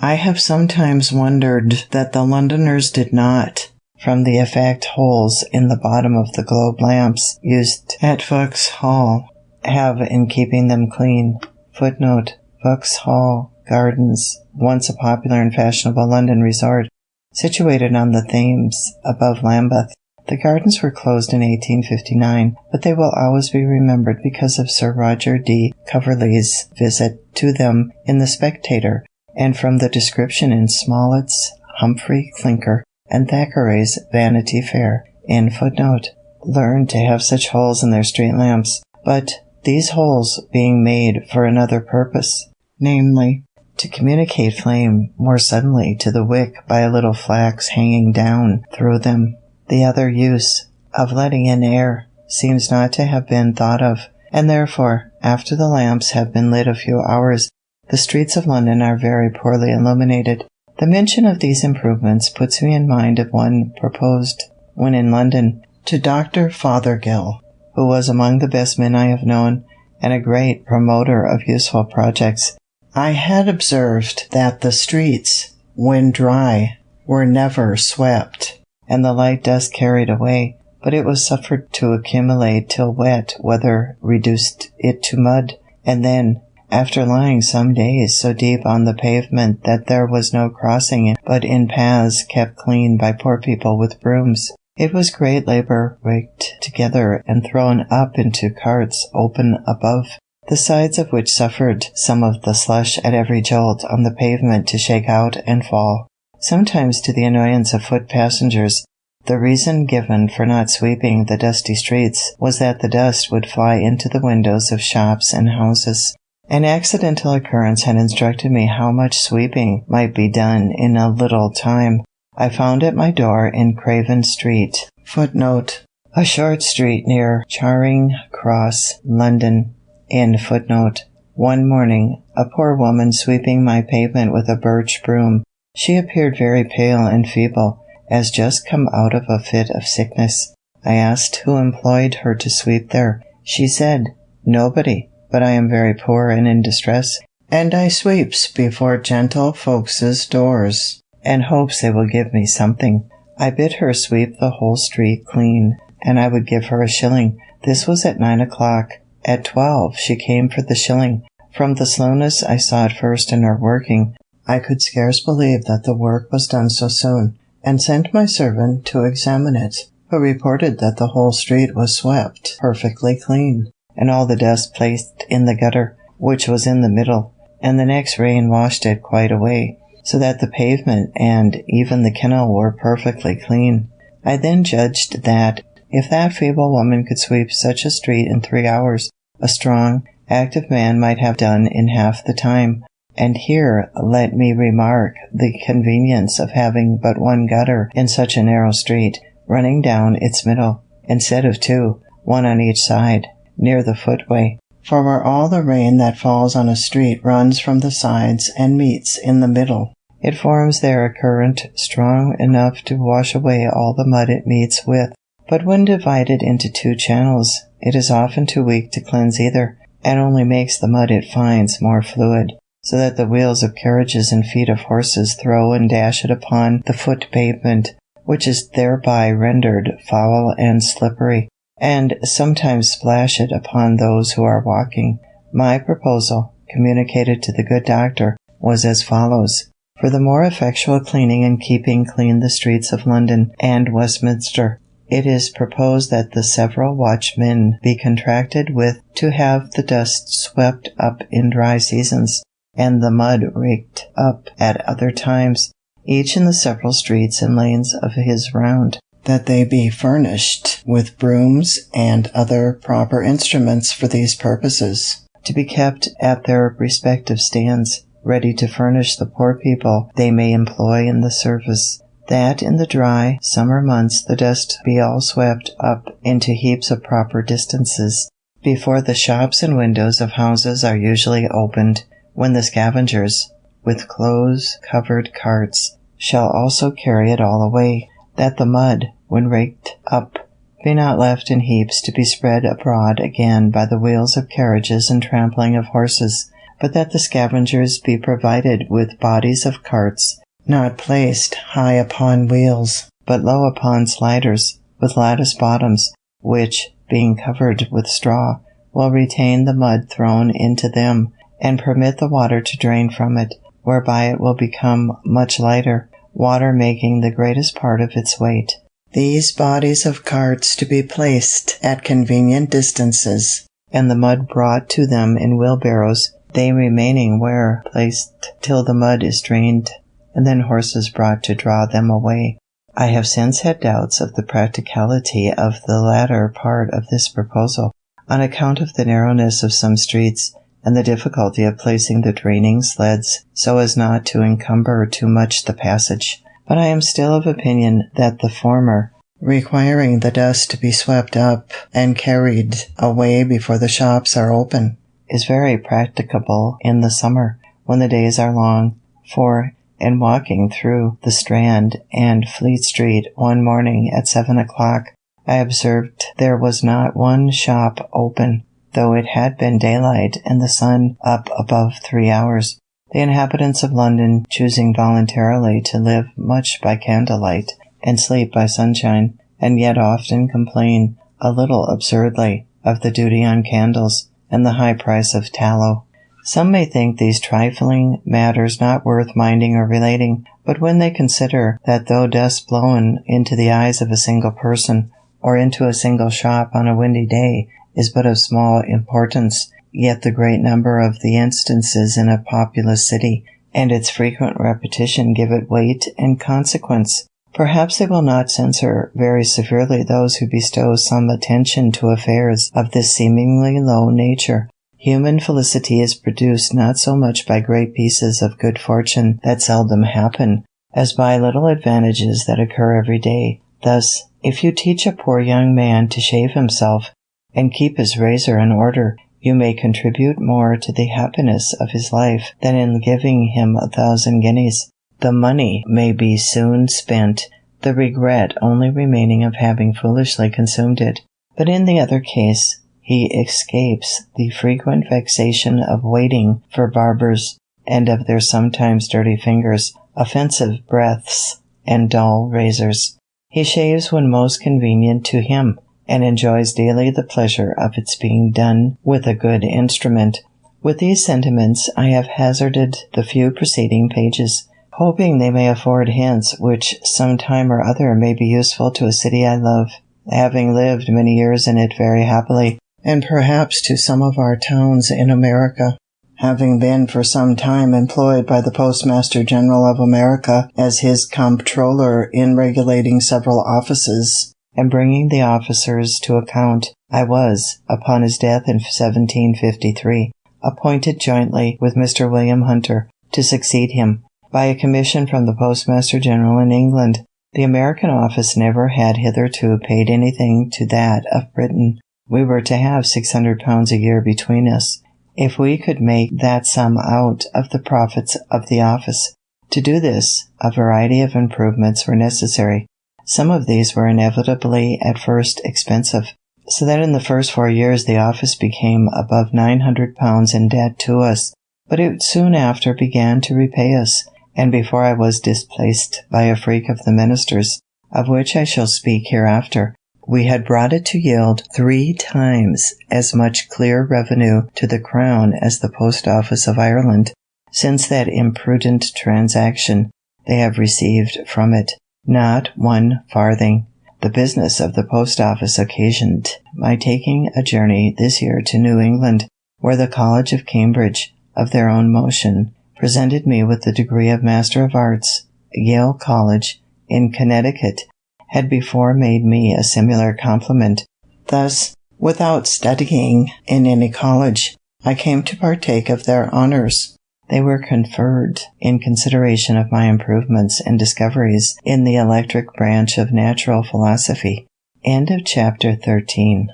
I have sometimes wondered that the Londoners did not, from the effect holes in the bottom of the globe lamps used at Vauxhall, have in keeping them clean. Footnote. Vauxhall Gardens, once a popular and fashionable London resort, situated on the Thames above Lambeth. The gardens were closed in 1859, but they will always be remembered because of Sir Roger de Coverley's visit to them in the Spectator, and from the description in Smollett's Humphrey Clinker and Thackeray's Vanity Fair. In footnote. Learned to have such holes in their street lamps, but these holes being made for another purpose, namely, to communicate flame more suddenly to the wick by a little flax hanging down through them. The other use, of letting in air, seems not to have been thought of, and therefore, after the lamps have been lit a few hours, the streets of London are very poorly illuminated. The mention of these improvements puts me in mind of one proposed, when in London, to Dr. Fothergill, who was among the best men I have known, and a great promoter of useful projects. I had observed that the streets, when dry, were never swept, and the light dust carried away, but it was suffered to accumulate till wet weather reduced it to mud, and then, after lying some days so deep on the pavement that there was no crossing it but in paths kept clean by poor people with brooms, it was great labor raked together and thrown up into carts open above, the sides of which suffered some of the slush at every jolt on the pavement to shake out and fall, sometimes to the annoyance of foot passengers. The reason given for not sweeping the dusty streets was that the dust would fly into the windows of shops and houses. An accidental occurrence had instructed me how much sweeping might be done in a little time. I found at my door in Craven Street, Footnote, a short street near Charing Cross, London, end Footnote, one morning, a poor woman sweeping my pavement with a birch broom. She appeared very pale and feeble, as just come out of a fit of sickness. I asked who employed her to sweep there. She said, "Nobody, but I am very poor and in distress, and I sweeps before gentle folkses' doors, and hopes they will give me something." I bid her sweep the whole street clean, and I would give her a shilling. This was at 9 o'clock. At 12 she came for the shilling. From the slowness I saw at first in her working, I could scarce believe that the work was done so soon, and sent my servant to examine it, who reported that the whole street was swept perfectly clean, and all the dust placed in the gutter, which was in the middle, and the next rain washed it quite away, so that the pavement and even the kennel were perfectly clean. I then judged that, if that feeble woman could sweep such a street in 3 hours, a strong, active man might have done in half the time. And here let me remark the convenience of having but one gutter in such a narrow street, running down its middle, instead of two, one on each side, near the footway. For where all the rain that falls on a street runs from the sides and meets in the middle, it forms there a current strong enough to wash away all the mud it meets with. But when divided into two channels, it is often too weak to cleanse either, and only makes the mud it finds more fluid, so that the wheels of carriages and feet of horses throw and dash it upon the foot pavement, which is thereby rendered foul and slippery, and sometimes splash it upon those who are walking. My proposal, communicated to the good doctor, was as follows: for the more effectual cleaning and keeping clean the streets of London and Westminster, it is proposed that the several watchmen be contracted with to have the dust swept up in dry seasons, and the mud raked up at other times, each in the several streets and lanes of his round, that they be furnished with brooms and other proper instruments for these purposes, to be kept at their respective stands, ready to furnish the poor people they may employ in the service, that in the dry summer months the dust be all swept up into heaps of proper distances, before the shops and windows of houses are usually opened, when the scavengers, with close-covered carts, shall also carry it all away, that the mud, when raked up, be not left in heaps to be spread abroad again by the wheels of carriages and trampling of horses, but that the scavengers be provided with bodies of carts, not placed high upon wheels, but low upon sliders, with lattice bottoms, which, being covered with straw, will retain the mud thrown into them, and permit the water to drain from it, whereby it will become much lighter, water making the greatest part of its weight. These bodies of carts to be placed at convenient distances, and the mud brought to them in wheelbarrows, they remaining where placed till the mud is drained, and then horses brought to draw them away. I have since had doubts of the practicality of the latter part of this proposal, on account of the narrowness of some streets, and the difficulty of placing the draining sleds so as not to encumber too much the passage. But I am still of opinion that the former, requiring the dust to be swept up and carried away before the shops are open, is very practicable in the summer, when the days are long, for, in walking through the Strand and Fleet Street one morning at 7 o'clock, I observed there was not one shop open, though it had been daylight and the sun up above 3 hours. The inhabitants of London, choosing voluntarily to live much by candlelight and sleep by sunshine, and yet often complain, a little absurdly, of the duty on candles, and the high price of tallow. Some may think these trifling matters not worth minding or relating, but when they consider that though dust blown into the eyes of a single person, or into a single shop on a windy day, is but of small importance, yet the great number of the instances in a populous city, and its frequent repetition give it weight and consequence. Perhaps they will not censure very severely those who bestow some attention to affairs of this seemingly low nature. Human felicity is produced not so much by great pieces of good fortune that seldom happen, as by little advantages that occur every day. Thus, if you teach a poor young man to shave himself, and keep his razor in order, you may contribute more to the happiness of his life than in giving him 1,000 guineas. The money may be soon spent, the regret only remaining of having foolishly consumed it. But in the other case, he escapes the frequent vexation of waiting for barbers, and of their sometimes dirty fingers, offensive breaths, and dull razors. He shaves when most convenient to him, and enjoys daily the pleasure of its being done with a good instrument. With these sentiments I have hazarded the few preceding pages, hoping they may afford hints which some time or other may be useful to a city I love, having lived many years in it very happily, and perhaps to some of our towns in America, having been for some time employed by the Postmaster General of America as his comptroller in regulating several offices, and bringing the officers to account. I was, upon his death in 1753, appointed jointly with Mr. William Hunter to succeed him, by a commission from the Postmaster General in England. The American office never had hitherto paid anything to that of Britain. We were to have £600 a year between us, if we could make that sum out of the profits of the office. To do this, a variety of improvements were necessary. Some of these were inevitably at first expensive, so that in the first 4 years the office became above £900 in debt to us, but it soon after began to repay us, and before I was displaced by a freak of the ministers, of which I shall speak hereafter, we had brought it to yield 3 times as much clear revenue to the Crown as the Post Office of Ireland. Since that imprudent transaction, they have received from it not 1 farthing. The business of the Post Office occasioned my taking a journey this year to New England, where the College of Cambridge, of their own motion, presented me with the degree of Master of Arts. Yale College, in Connecticut, had before made me a similar compliment. Thus, without studying in any college, I came to partake of their honors. They were conferred in consideration of my improvements and discoveries in the electric branch of natural philosophy. End of Chapter 13.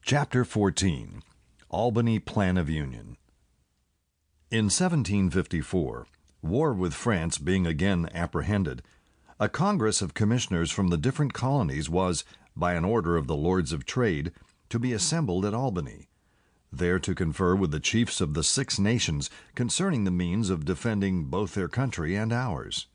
Chapter 14. Albany Plan of Union. In 1754, war with France being again apprehended, a Congress of Commissioners from the different colonies was, by an order of the Lords of Trade, to be assembled at Albany, there to confer with the chiefs of the 6 nations concerning the means of defending both their country and ours.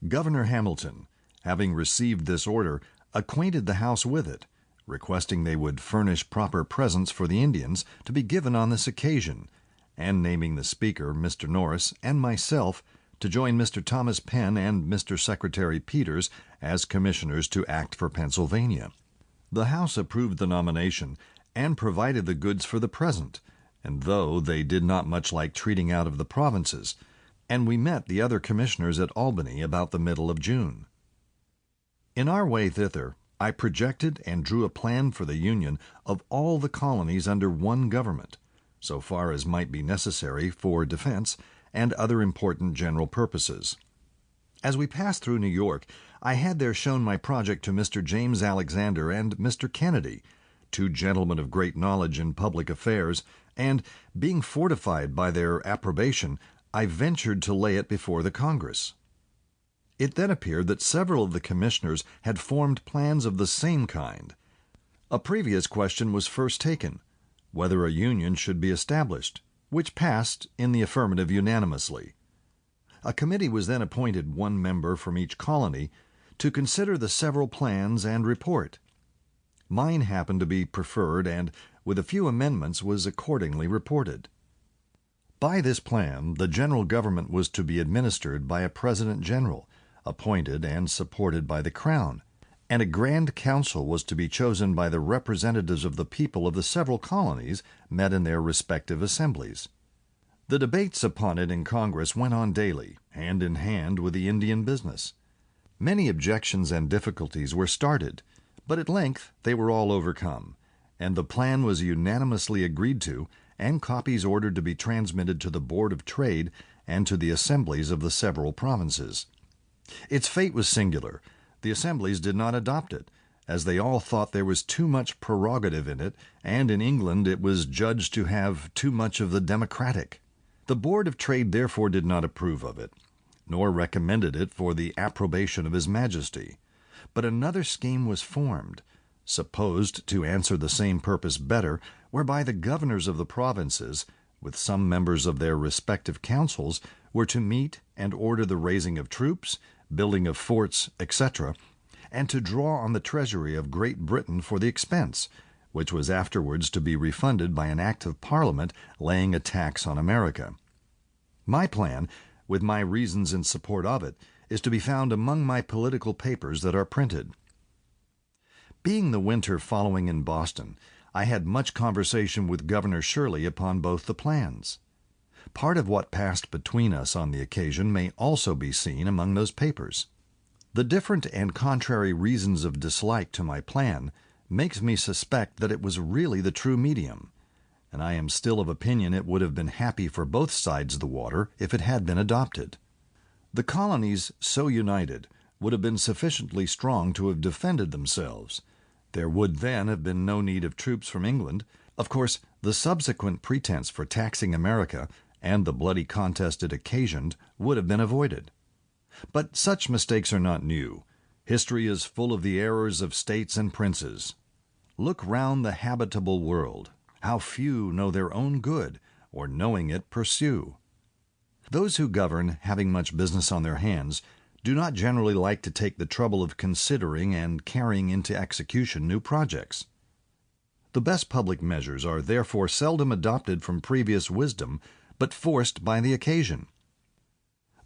Governor Hamilton, having received this order, acquainted the House with it, requesting they would furnish proper presents for the Indians to be given on this occasion, and naming the Speaker, Mr. Norris, and myself, to join Mr. Thomas Penn and Mr. Secretary Peters as commissioners to act for Pennsylvania. The House approved the nomination and provided the goods for the present, and though they did not much like treating out of the provinces, and we met the other commissioners at Albany about the middle of June. In our way thither, I projected and drew a plan for the union of all the colonies under one government, so far as might be necessary for defense and other important general purposes. As we passed through New York, I had there shown my project to Mr. James Alexander and Mr. Kennedy, 2 gentlemen of great knowledge in public affairs, and, being fortified by their approbation, I ventured to lay it before the Congress. It then appeared that several of the commissioners had formed plans of the same kind. A previous question was first taken, whether a union should be established, which passed in the affirmative unanimously. A committee was then appointed, 1 member from each colony, to consider the several plans and report. Mine happened to be preferred, and with a few amendments, was accordingly reported. By this plan, the general government was to be administered by a President General, appointed and supported by the Crown, and a Grand Council was to be chosen by the representatives of the people of the several colonies met in their respective assemblies. The debates upon it in Congress went on daily, hand in hand with the Indian business. Many objections and difficulties were started, but at length they were all overcome, and the plan was unanimously agreed to, and copies ordered to be transmitted to the Board of Trade and to the assemblies of the several provinces. Its fate was singular. The assemblies did not adopt it, as they all thought there was too much prerogative in it, and in England it was judged to have too much of the democratic. The Board of Trade therefore did not approve of it, nor recommended it for the approbation of His Majesty. But another scheme was formed, supposed to answer the same purpose better, whereby the governors of the provinces, with some members of their respective councils, were to meet and order the raising of troops, building of forts, etc., and to draw on the treasury of Great Britain for the expense, which was afterwards to be refunded by an act of Parliament laying a tax on America. My plan, with my reasons in support of it, is to be found among my political papers that are printed. Being the winter following in Boston, I had much conversation with Governor Shirley upon both the plans. Part of what passed between us on the occasion may also be seen among those papers. The different and contrary reasons of dislike to my plan makes me suspect that it was really the true medium, and I am still of opinion it would have been happy for both sides of the water if it had been adopted. The colonies, so united, would have been sufficiently strong to have defended themselves. There would then have been no need of troops from England. Of course, the subsequent pretense for taxing America and the bloody contest it occasioned would have been avoided. But such mistakes are not new. History is full of the errors of states and princes. Look round the habitable world. How few know their own good, or knowing it pursue. Those who govern, having much business on their hands, do not generally like to take the trouble of considering and carrying into execution new projects. The best public measures are therefore seldom adopted from previous wisdom, but forced by the occasion.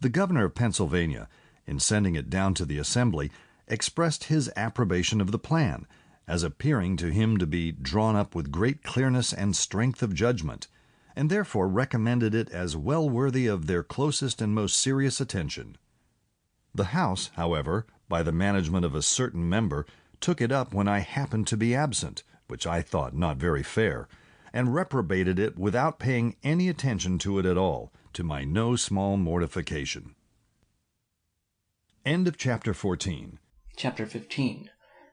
The governor of Pennsylvania, in sending it down to the Assembly, expressed his approbation of the plan, as appearing to him to be drawn up with great clearness and strength of judgment, and therefore recommended it as well worthy of their closest and most serious attention. The House, however, by the management of a certain member, took it up when I happened to be absent, which I thought not very fair, and reprobated it without paying any attention to it at all, to my no small mortification. End of Chapter 14. Chapter 15.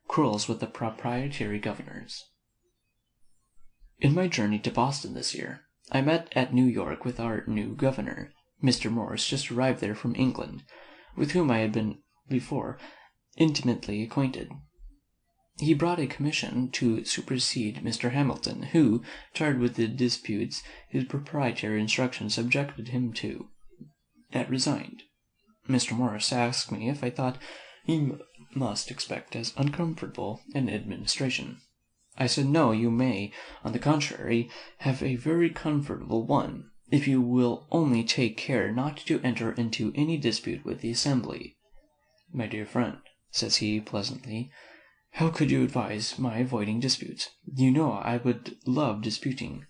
Quarrels with the Proprietary Governors. In my journey to Boston this year, I met at New York with our new governor, Mr. Morris, just arrived there from England, with whom I had been before intimately acquainted. He brought a commission to supersede Mr. Hamilton, who, tired with the disputes his proprietary instructions subjected him to, had resigned. Mr. Morris asked me if I thought he must expect as uncomfortable an administration. I said no, you may, on the contrary, have a very comfortable one, if you will only take care not to enter into any dispute with the Assembly. My dear friend, says he pleasantly, how could you advise my avoiding disputes? You know I would love disputing.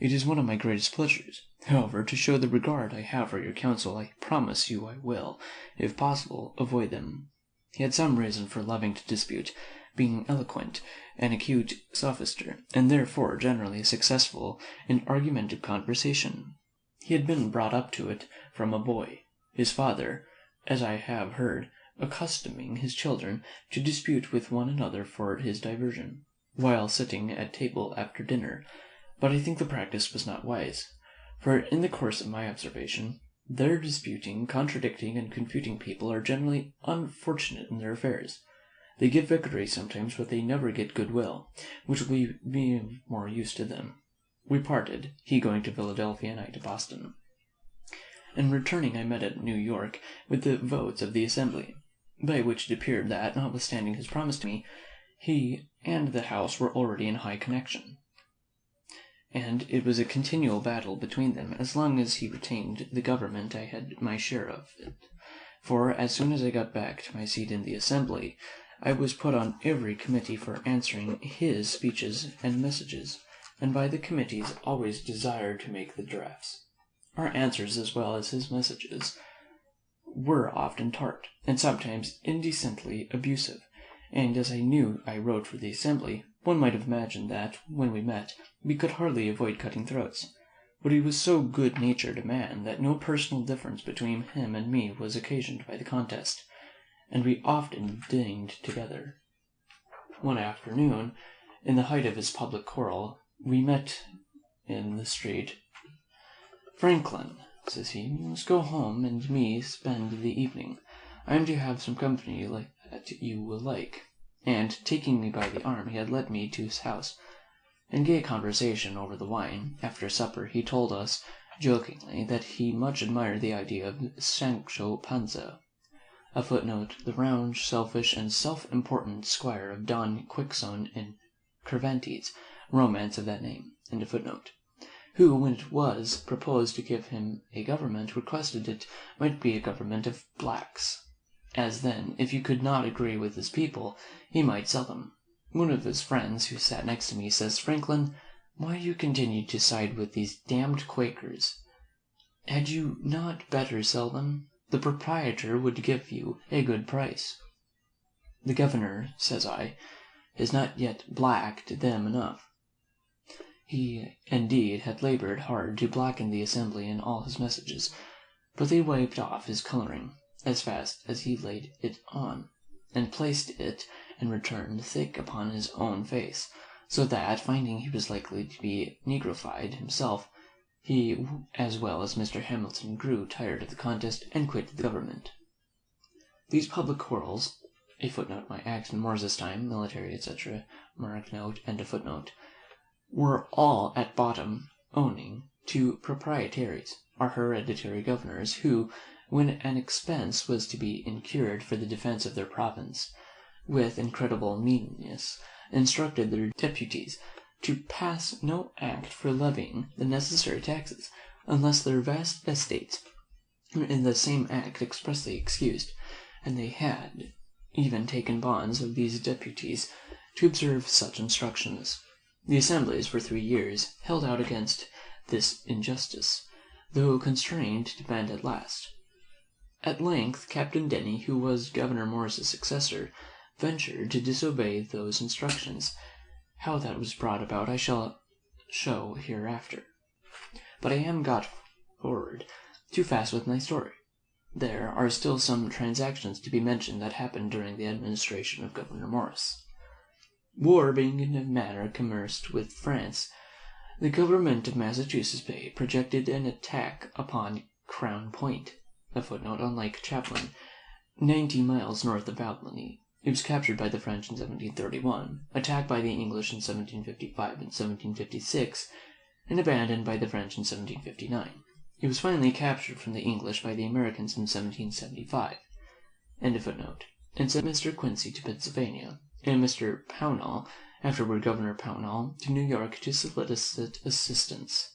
It is one of my greatest pleasures. However, to show the regard I have for your counsel, I promise you I will, if possible, avoid them. He had some reason for loving to dispute, being eloquent, an acute sophister, and therefore generally successful in argumentative conversation. He had been brought up to it from a boy, his father, as I have heard, accustoming his children to dispute with one another for his diversion, while sitting at table after dinner, but I think the practice was not wise, for in the course of my observation, their disputing, contradicting, and confuting people are generally unfortunate in their affairs. They get victory sometimes, but they never get goodwill, which will be more use to them. We parted, he going to Philadelphia and I to Boston. In returning I met at New York with the votes of the Assembly, by which it appeared that, notwithstanding his promise to me, he and the House were already in high connection. and it was a continual battle between them as long as he retained the government I had my share of it. For as soon as I got back to my seat in the Assembly, I was put on every committee for answering his speeches and messages, and by the committees always desired to make the drafts. Our answers, as well as his messages, were often tart, and sometimes indecently abusive, and as I knew I wrote for the Assembly, one might have imagined that, when we met, we could hardly avoid cutting throats. But he was so good-natured a man that no personal difference between him and me was occasioned by the contest, and we often dined together. One afternoon, in the height of his public quarrel, we met in the street. "Franklin," says he, "you must go home and me spend the evening. I am to have some company like that you will like." And, taking me by the arm, he had led me to his house. In gay conversation over the wine, after supper, he told us, jokingly, that he much admired the idea of Sancho Panza, a footnote, the round, selfish, and self-important squire of Don Quixote in Cervantes' romance of that name, end of footnote, who, when it was proposed to give him a government, requested it might be a government of blacks, as then, if he could not agree with his people, he might sell them. One of his friends, who sat next to me, says, "Franklin, why do you continue to side with these damned Quakers? Had you not better sell them? The proprietor would give you a good price." "The governor," says I, "has not yet blacked them enough." He, indeed, had laboured hard to blacken the Assembly in all his messages, but they wiped off his colouring as fast as he laid it on, and placed it in return thick upon his own face, so that, finding he was likely to be negrofied himself, he, as well as Mr. Hamilton, grew tired of the contest, and quitted the government. These public quarrels, a footnote, my acts in Moore's time, military, etc., mark note, end of footnote, were all at bottom owing to proprietaries, our hereditary governors, who, when an expense was to be incurred for the defence of their province, with incredible meanness, instructed their deputies to pass no act for levying the necessary taxes, unless their vast estates were in the same act expressly excused, and they had even taken bonds of these deputies to observe such instructions. The assemblies for 3 years held out against this injustice, though constrained to bend at last. At length Captain Denny, who was Governor Morris's successor, ventured to disobey those instructions. How that was brought about I shall show hereafter. But I am got forward too fast with my story. There are still some transactions to be mentioned that happened during the administration of Governor Morris. War being in a manner commenced with France, the government of Massachusetts Bay projected an attack upon Crown Point, a footnote, on Lake Champlain, 90 miles north of Albany. It was captured by the French in 1731, attacked by the English in 1755 and 1756, and abandoned by the French in 1759. It was finally captured from the English by the Americans in 1775. End of footnote. And sent Mr. Quincy to Pennsylvania, and Mr. Pownall, afterward Governor Pownall, to New York to solicit assistance.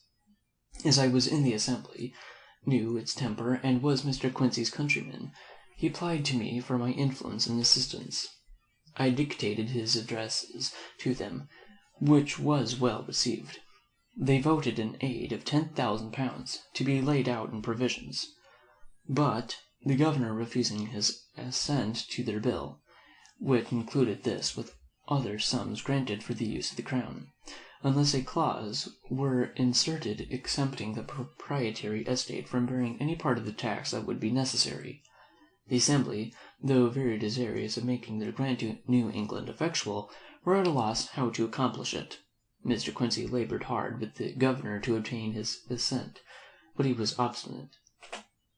As I was in the Assembly, knew its temper, and was Mr. Quincy's countryman, he applied to me for my influence and assistance. I dictated his addresses to them, which was well received. They voted an aid of £10,000 to be laid out in provisions, but the governor refusing his assent to their bill, which included this with other sums granted for the use of the crown, unless a clause were inserted exempting the proprietary estate from bearing any part of the tax that would be necessary. The Assembly, though very desirous of making their grant to New England effectual, were at a loss how to accomplish it. Mr. Quincy laboured hard with the governor to obtain his assent, but he was obstinate.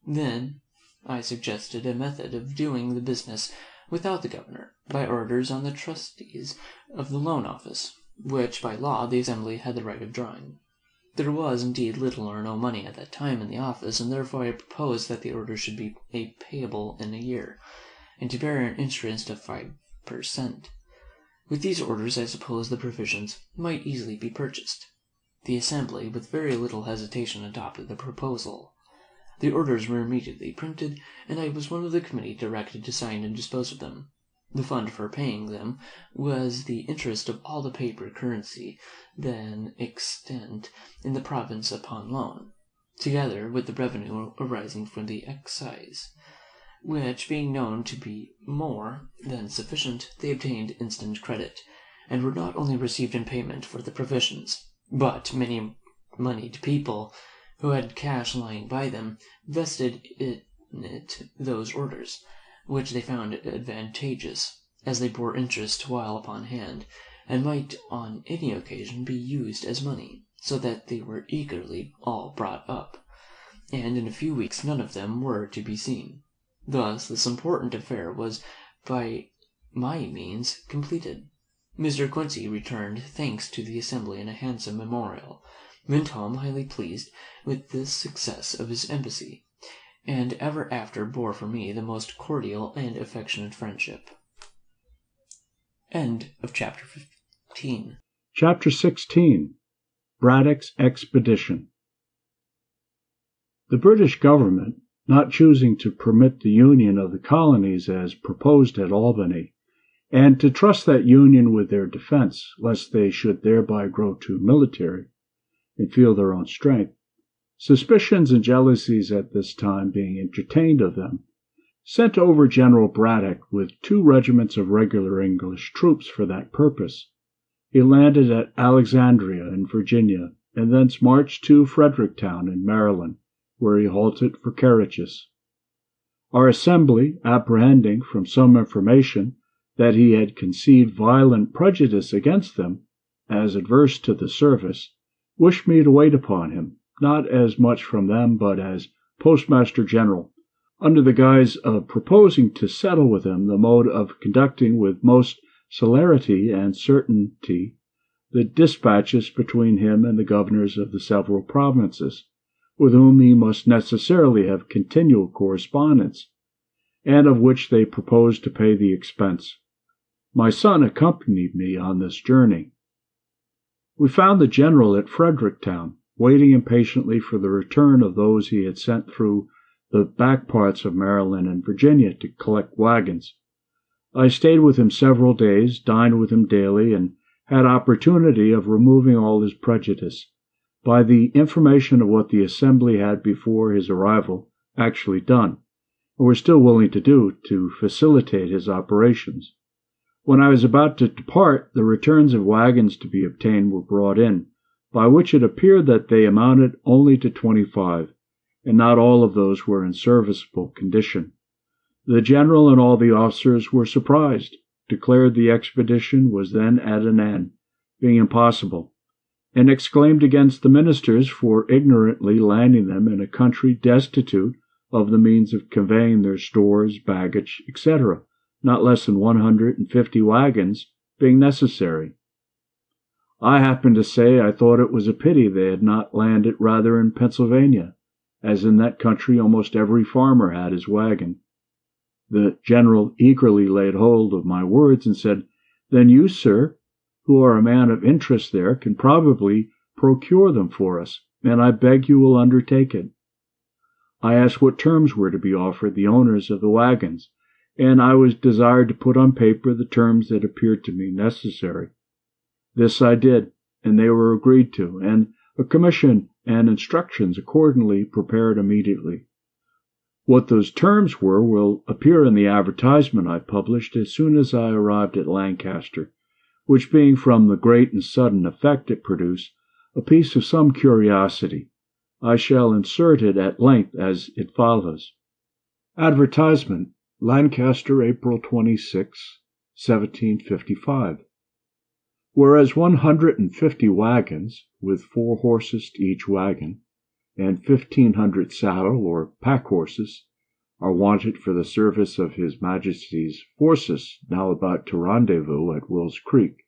Then I suggested a method of doing the business without the governor, by orders on the trustees of the loan office, which by law the Assembly had the right of drawing. There was, indeed, little or no money at that time in the office, and therefore I proposed that the order should be payable in a year, and to bear an interest of 5 per cent. With these orders I suppose the provisions might easily be purchased. The Assembly, with very little hesitation, adopted the proposal. The orders were immediately printed, and I was one of the committee directed to sign and dispose of them. The fund for paying them was the interest of all the paper currency then extant in the province upon loan, together with the revenue arising from the excise, which, being known to be more than sufficient, they obtained instant credit, and were not only received in payment for the provisions, but many moneyed people who had cash lying by them vested in it those orders, which they found advantageous, as they bore interest while upon hand, and might on any occasion be used as money, so that they were eagerly all brought up, and in a few weeks none of them were to be seen. Thus this important affair was by my means completed. Mr. Quincy returned thanks to the Assembly in a handsome memorial, went home highly pleased with the success of his embassy, and ever after bore for me the most cordial and affectionate friendship. End of chapter 15. Chapter 16. Braddock's Expedition. The British government, not choosing to permit the union of the colonies as proposed at Albany, and to trust that union with their defense, lest they should thereby grow too military and feel their own strength, suspicions and jealousies at this time being entertained of them, sent over General Braddock with 2 regiments of regular English troops for that purpose. He landed at Alexandria in Virginia, and thence marched to Fredericktown in Maryland, where he halted for carriages. Our Assembly, apprehending from some information that he had conceived violent prejudice against them, as adverse to the service, wished me to wait upon him, not as much from them, but as Postmaster General, under the guise of proposing to settle with him the mode of conducting with most celerity and certainty the dispatches between him and the governors of the several provinces, with whom he must necessarily have continual correspondence, and of which they proposed to pay the expense. My son accompanied me on this journey. We found the general at Fredericktown, waiting impatiently for the return of those he had sent through the back parts of Maryland and Virginia to collect wagons. I stayed with him several days, dined with him daily, and had opportunity of removing all his prejudice by the information of what the Assembly had before his arrival actually done, and were still willing to do to facilitate his operations. When I was about to depart, the returns of wagons to be obtained were brought in, by which it appeared that they amounted only to 25, and not all of those were in serviceable condition. The general and all the officers were surprised, declared the expedition was then at an end, being impossible, and exclaimed against the ministers for ignorantly landing them in a country destitute of the means of conveying their stores, baggage, etc., not less than 150 wagons being necessary. I happened to say I thought it was a pity they had not landed rather in Pennsylvania, as in that country almost every farmer had his wagon. The general eagerly laid hold of my words and said, "Then you, sir, who are a man of interest there, can probably procure them for us, and I beg you will undertake it." I asked what terms were to be offered the owners of the wagons, and I was desired to put on paper the terms that appeared to me necessary. This I did, and they were agreed to, and a commission and instructions accordingly prepared immediately. What those terms were will appear in the advertisement I published as soon as I arrived at Lancaster, which being from the great and sudden effect it produced, a piece of some curiosity, I shall insert it at length as it follows. Advertisement, Lancaster, April 26, 1755. Whereas 150 wagons, with 4 horses to each wagon, and 1,500 saddle or pack horses, are wanted for the service of His Majesty's forces now about to rendezvous at Will's Creek,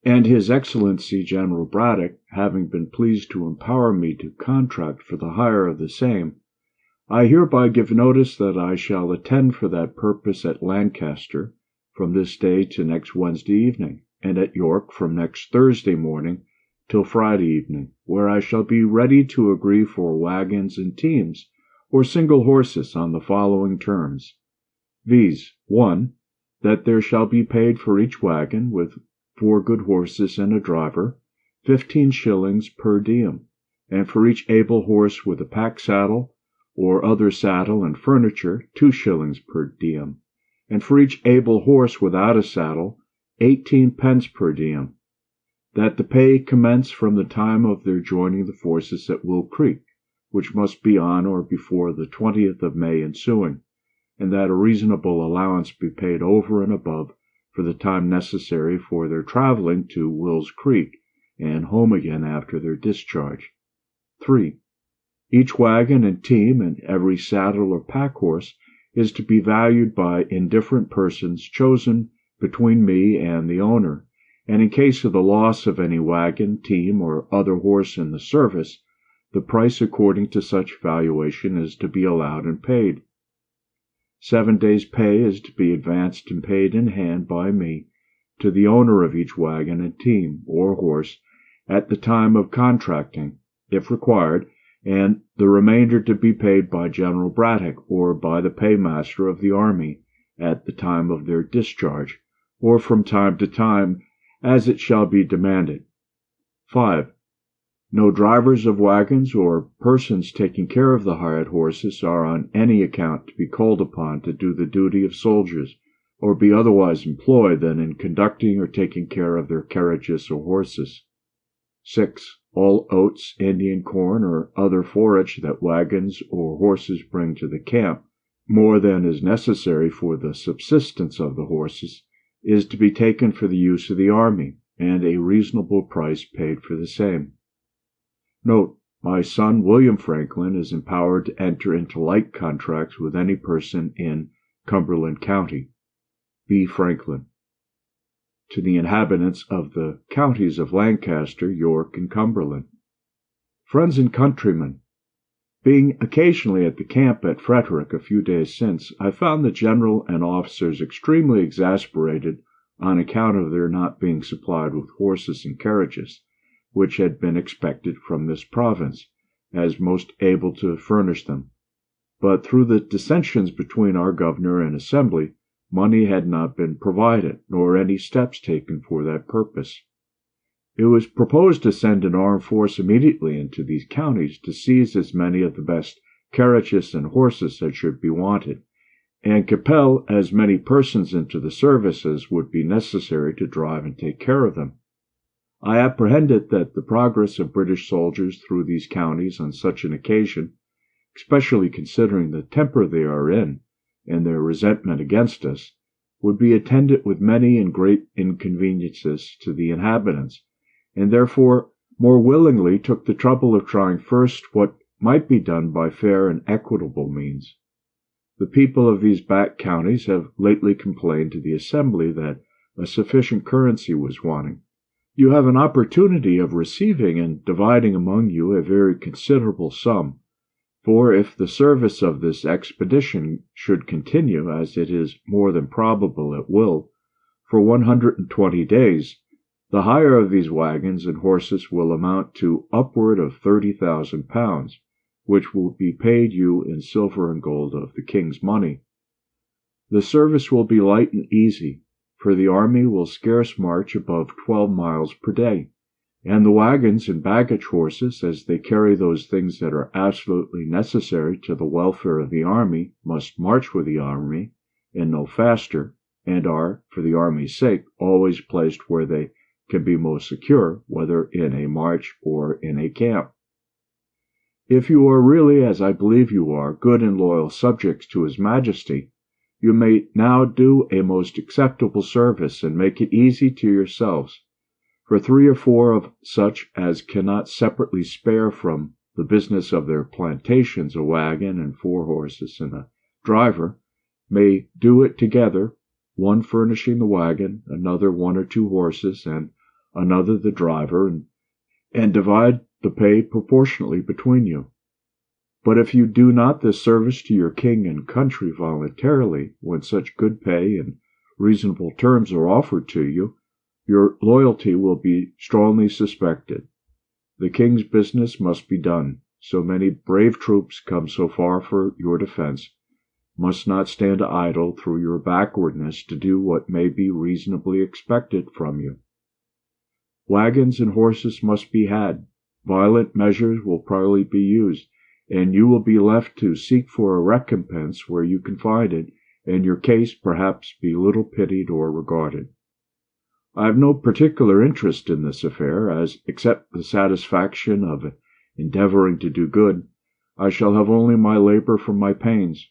and His Excellency General Braddock having been pleased to empower me to contract for the hire of the same, I hereby give notice that I shall attend for that purpose at Lancaster from this day to next Wednesday evening, and at York from next Thursday morning till Friday evening, where I shall be ready to agree for wagons and teams, or single horses, on the following terms, viz. 1. That there shall be paid for each wagon, with 4 good horses and a driver, 15 shillings per diem, and for each able horse with a pack saddle, or other saddle and furniture, 2 shillings per diem, and for each able horse without a saddle, 18 pence per diem. That the pay commence from the time of their joining the forces at Will Creek, which must be on or before the 20th of May ensuing, and that a reasonable allowance be paid over and above for the time necessary for their traveling to Will's Creek and home again after their discharge. 3. Each wagon and team and every saddle or pack horse is to be valued by indifferent persons chosen between me and the owner, and in case of the loss of any wagon, team, or other horse in the service, the price according to such valuation is to be allowed and paid. 7 days' pay is to be advanced and paid in hand by me to the owner of each wagon and team, or horse, at the time of contracting, if required, and the remainder to be paid by General Braddock or by the paymaster of the army at the time of their discharge, or from time to time as it shall be demanded. 5. No drivers of wagons or persons taking care of the hired horses are on any account to be called upon to do the duty of soldiers, or be otherwise employed than in conducting or taking care of their carriages or horses. 6. All oats, Indian corn, or other forage that wagons or horses bring to the camp, more than is necessary for the subsistence of the horses, is to be taken for the use of the army, and a reasonable price paid for the same. Note: my son William Franklin is empowered to enter into like contracts with any person in Cumberland County. B. Franklin. To the inhabitants of the counties of Lancaster, York, and Cumberland. Friends and countrymen, being occasionally at the camp at Frederick a few days since, I found the general and officers extremely exasperated on account of their not being supplied with horses and carriages, which had been expected from this province, as most able to furnish them. But through the dissensions between our governor and assembly, money had not been provided, nor any steps taken for that purpose. It was proposed to send an armed force immediately into these counties to seize as many of the best carriages and horses as should be wanted, and compel as many persons into the service as would be necessary to drive and take care of them. I apprehended that the progress of British soldiers through these counties on such an occasion, especially considering the temper they are in, and their resentment against us, would be attended with many and great inconveniences to the inhabitants, and therefore more willingly took the trouble of trying first what might be done by fair and equitable means. The people of these back counties have lately complained to the Assembly that a sufficient currency was wanting. You have an opportunity of receiving and dividing among you a very considerable sum, for if the service of this expedition should continue, as it is more than probable it will, for 120 days, the hire of these wagons and horses will amount to upward of 30,000 pounds, which will be paid you in silver and gold of the king's money. The service will be light and easy, for the army will scarce march above 12 miles per day, and the wagons and baggage horses, as they carry those things that are absolutely necessary to the welfare of the army, must march with the army, and no faster, and are, for the army's sake, always placed where they can be most secure, whether in a march or in a camp. If you are really, as I believe you are, good and loyal subjects to His Majesty, you may now do a most acceptable service, and make it easy to yourselves. For 3 or 4 of such as cannot separately spare from the business of their plantations a wagon and 4 horses and a driver, may do it together, one furnishing the wagon, another 1 or 2 horses, and another the driver, and divide the pay proportionately between you. But if you do not this service to your king and country voluntarily, when such good pay and reasonable terms are offered to you, your loyalty will be strongly suspected, The king's business must be done. So many brave troops come so far for your defense must not stand idle through your backwardness to do what may be reasonably expected from you. Wagons and horses must be had. Violent measures will probably be used, and you will be left to seek for a recompense where you can find it, and your case perhaps be little pitied or regarded. I have no particular interest in this affair, as, except the satisfaction of endeavoring to do good, I shall have only my labor for my pains.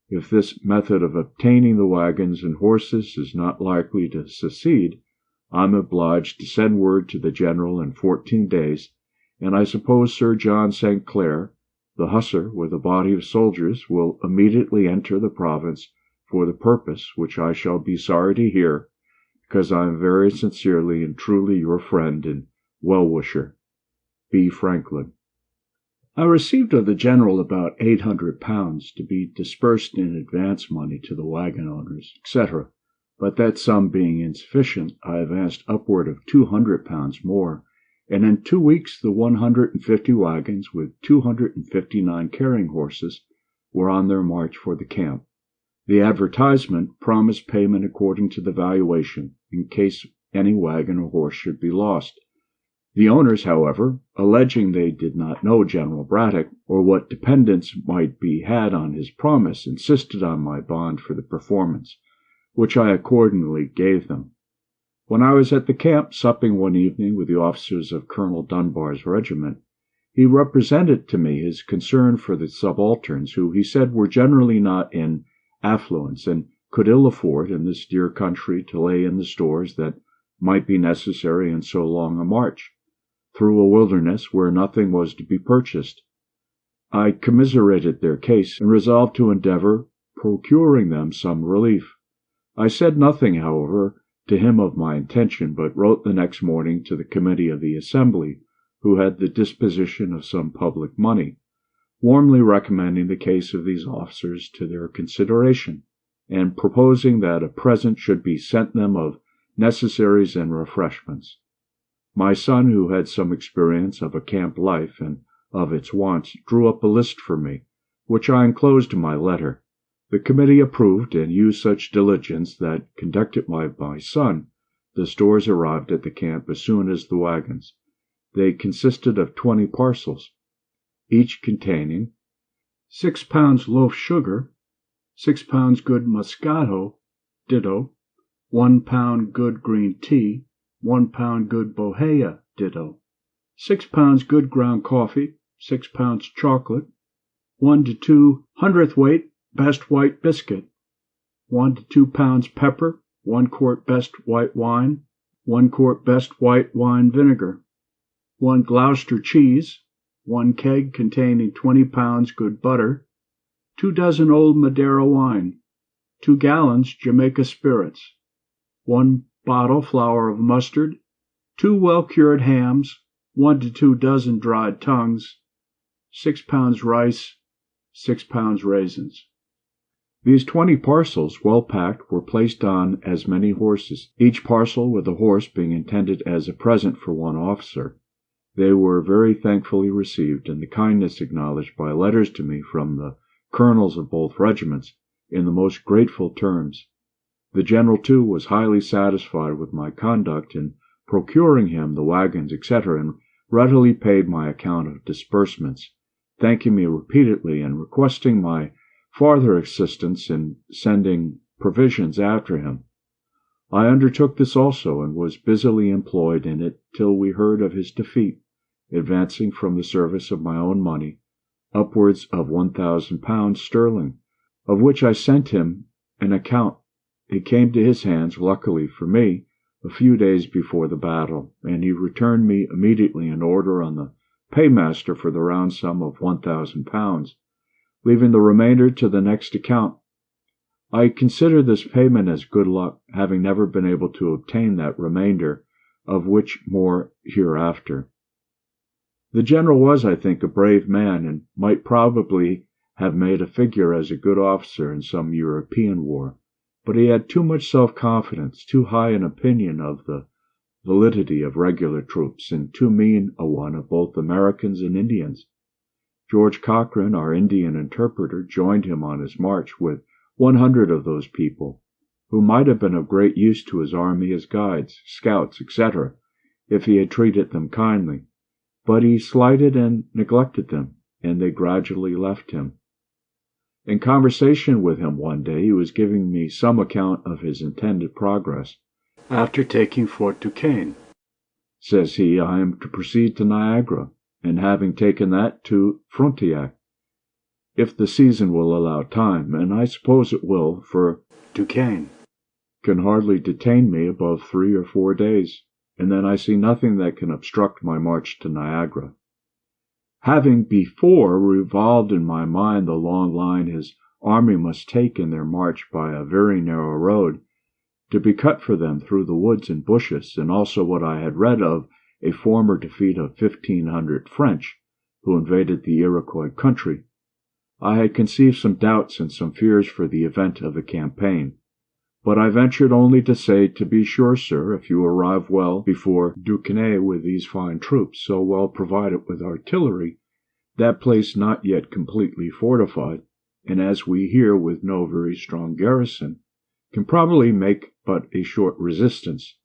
If this method of obtaining the wagons and horses is not likely to succeed, I am obliged to send word to the General in 14 days, and I suppose Sir John St. Clair, the hussar with a body of soldiers, will immediately enter the province for the purpose, which I shall be sorry to hear, because I am very sincerely and truly your friend and well-wisher, B. Franklin. I received of the General about £800 to be disbursed in advance money to the wagon owners, etc., but that sum being insufficient, I advanced upward of £200 more, and in 2 weeks the 150 wagons with 259 carrying horses were on their march for the camp. The advertisement promised payment according to the valuation, in case any wagon or horse should be lost. The owners, however, alleging they did not know General Braddock, or what dependence might be had on his promise, insisted on my bond for the performance, which I accordingly gave them. When I was at the camp supping one evening with the officers of Colonel Dunbar's regiment, he represented to me his concern for the subalterns, who, he said, were generally not in affluence, and could ill afford in this dear country to lay in the stores that might be necessary in so long a march, through a wilderness where nothing was to be purchased. I commiserated their case, and resolved to endeavor procuring them some relief. I said nothing, however, to him of my intention, but wrote the next morning to the committee of the Assembly, who had the disposition of some public money, warmly recommending the case of these officers to their consideration, and proposing that a present should be sent them of necessaries and refreshments. My son, who had some experience of a camp life and of its wants, drew up a list for me, which I enclosed in my letter. The committee approved, and used such diligence that, conducted by my son, the stores arrived at the camp as soon as the wagons. They consisted of 20 parcels, each containing 6 pounds loaf sugar, 6 pounds good Moscato, ditto, 1 pound good green tea, 1 pound good Bohea, ditto, 6 pounds good ground coffee, 6 pounds chocolate, 1 to 2 hundredweight best white biscuit, 1 to 2 pounds pepper, 1 quart best white wine, 1 quart best white wine vinegar, 1 Gloucester cheese, 1 keg containing 20 pounds good butter, 2 dozen old Madeira wine, 2 gallons Jamaica spirits, 1 bottle flour of mustard, 2 well-cured hams, 1 to 2 dozen dried tongues, 6 pounds rice, 6 pounds raisins. These 20 parcels, well packed, were placed on as many horses, each parcel with a horse being intended as a present for one officer. They were very thankfully received, and the kindness acknowledged by letters to me from the colonels of both regiments in the most grateful terms. The general, too, was highly satisfied with my conduct in procuring him the wagons, etc., and readily paid my account of disbursements, thanking me repeatedly and requesting my farther assistance in sending provisions after him. I undertook this also, and was busily employed in it till we heard of his defeat, advancing from the service of my own money upwards of £1,000 sterling, of which I sent him an account. It came to his hands, luckily for me, a few days before the battle, and he returned me immediately an order on the paymaster for the round sum of £1,000, leaving the remainder to the next account. I consider this payment as good luck, having never been able to obtain that remainder, of which more hereafter. The general was, I think, a brave man, and might probably have made a figure as a good officer in some European war, but he had too much self-confidence, too high an opinion of the validity of regular troops and too mean a one of both Americans and Indians. George Cochrane, our Indian interpreter, joined him on his march with 100 of those people, who might have been of great use to his army as guides, scouts, etc., if he had treated them kindly. But he slighted and neglected them, and they gradually left him. In conversation with him one day, he was giving me some account of his intended progress. After taking Fort Duquesne, says he, I am to proceed to Niagara, and having taken that, to Frontenac, if the season will allow time, and I suppose it will, for Duquesne can hardly detain me above 3 or 4 days, and then I see nothing that can obstruct my march to Niagara. Having before revolved in my mind the long line his army must take in their march by a very narrow road, to be cut for them through the woods and bushes, and also what I had read of a former defeat of 1,500 French, who invaded the Iroquois country, I had conceived some doubts and some fears for the event of the campaign. But I ventured only to say, to be sure, sir, if you arrive well before Duquesne with these fine troops, so well provided with artillery, that place not yet completely fortified, and as we hear with no very strong garrison, can probably make but a short resistance.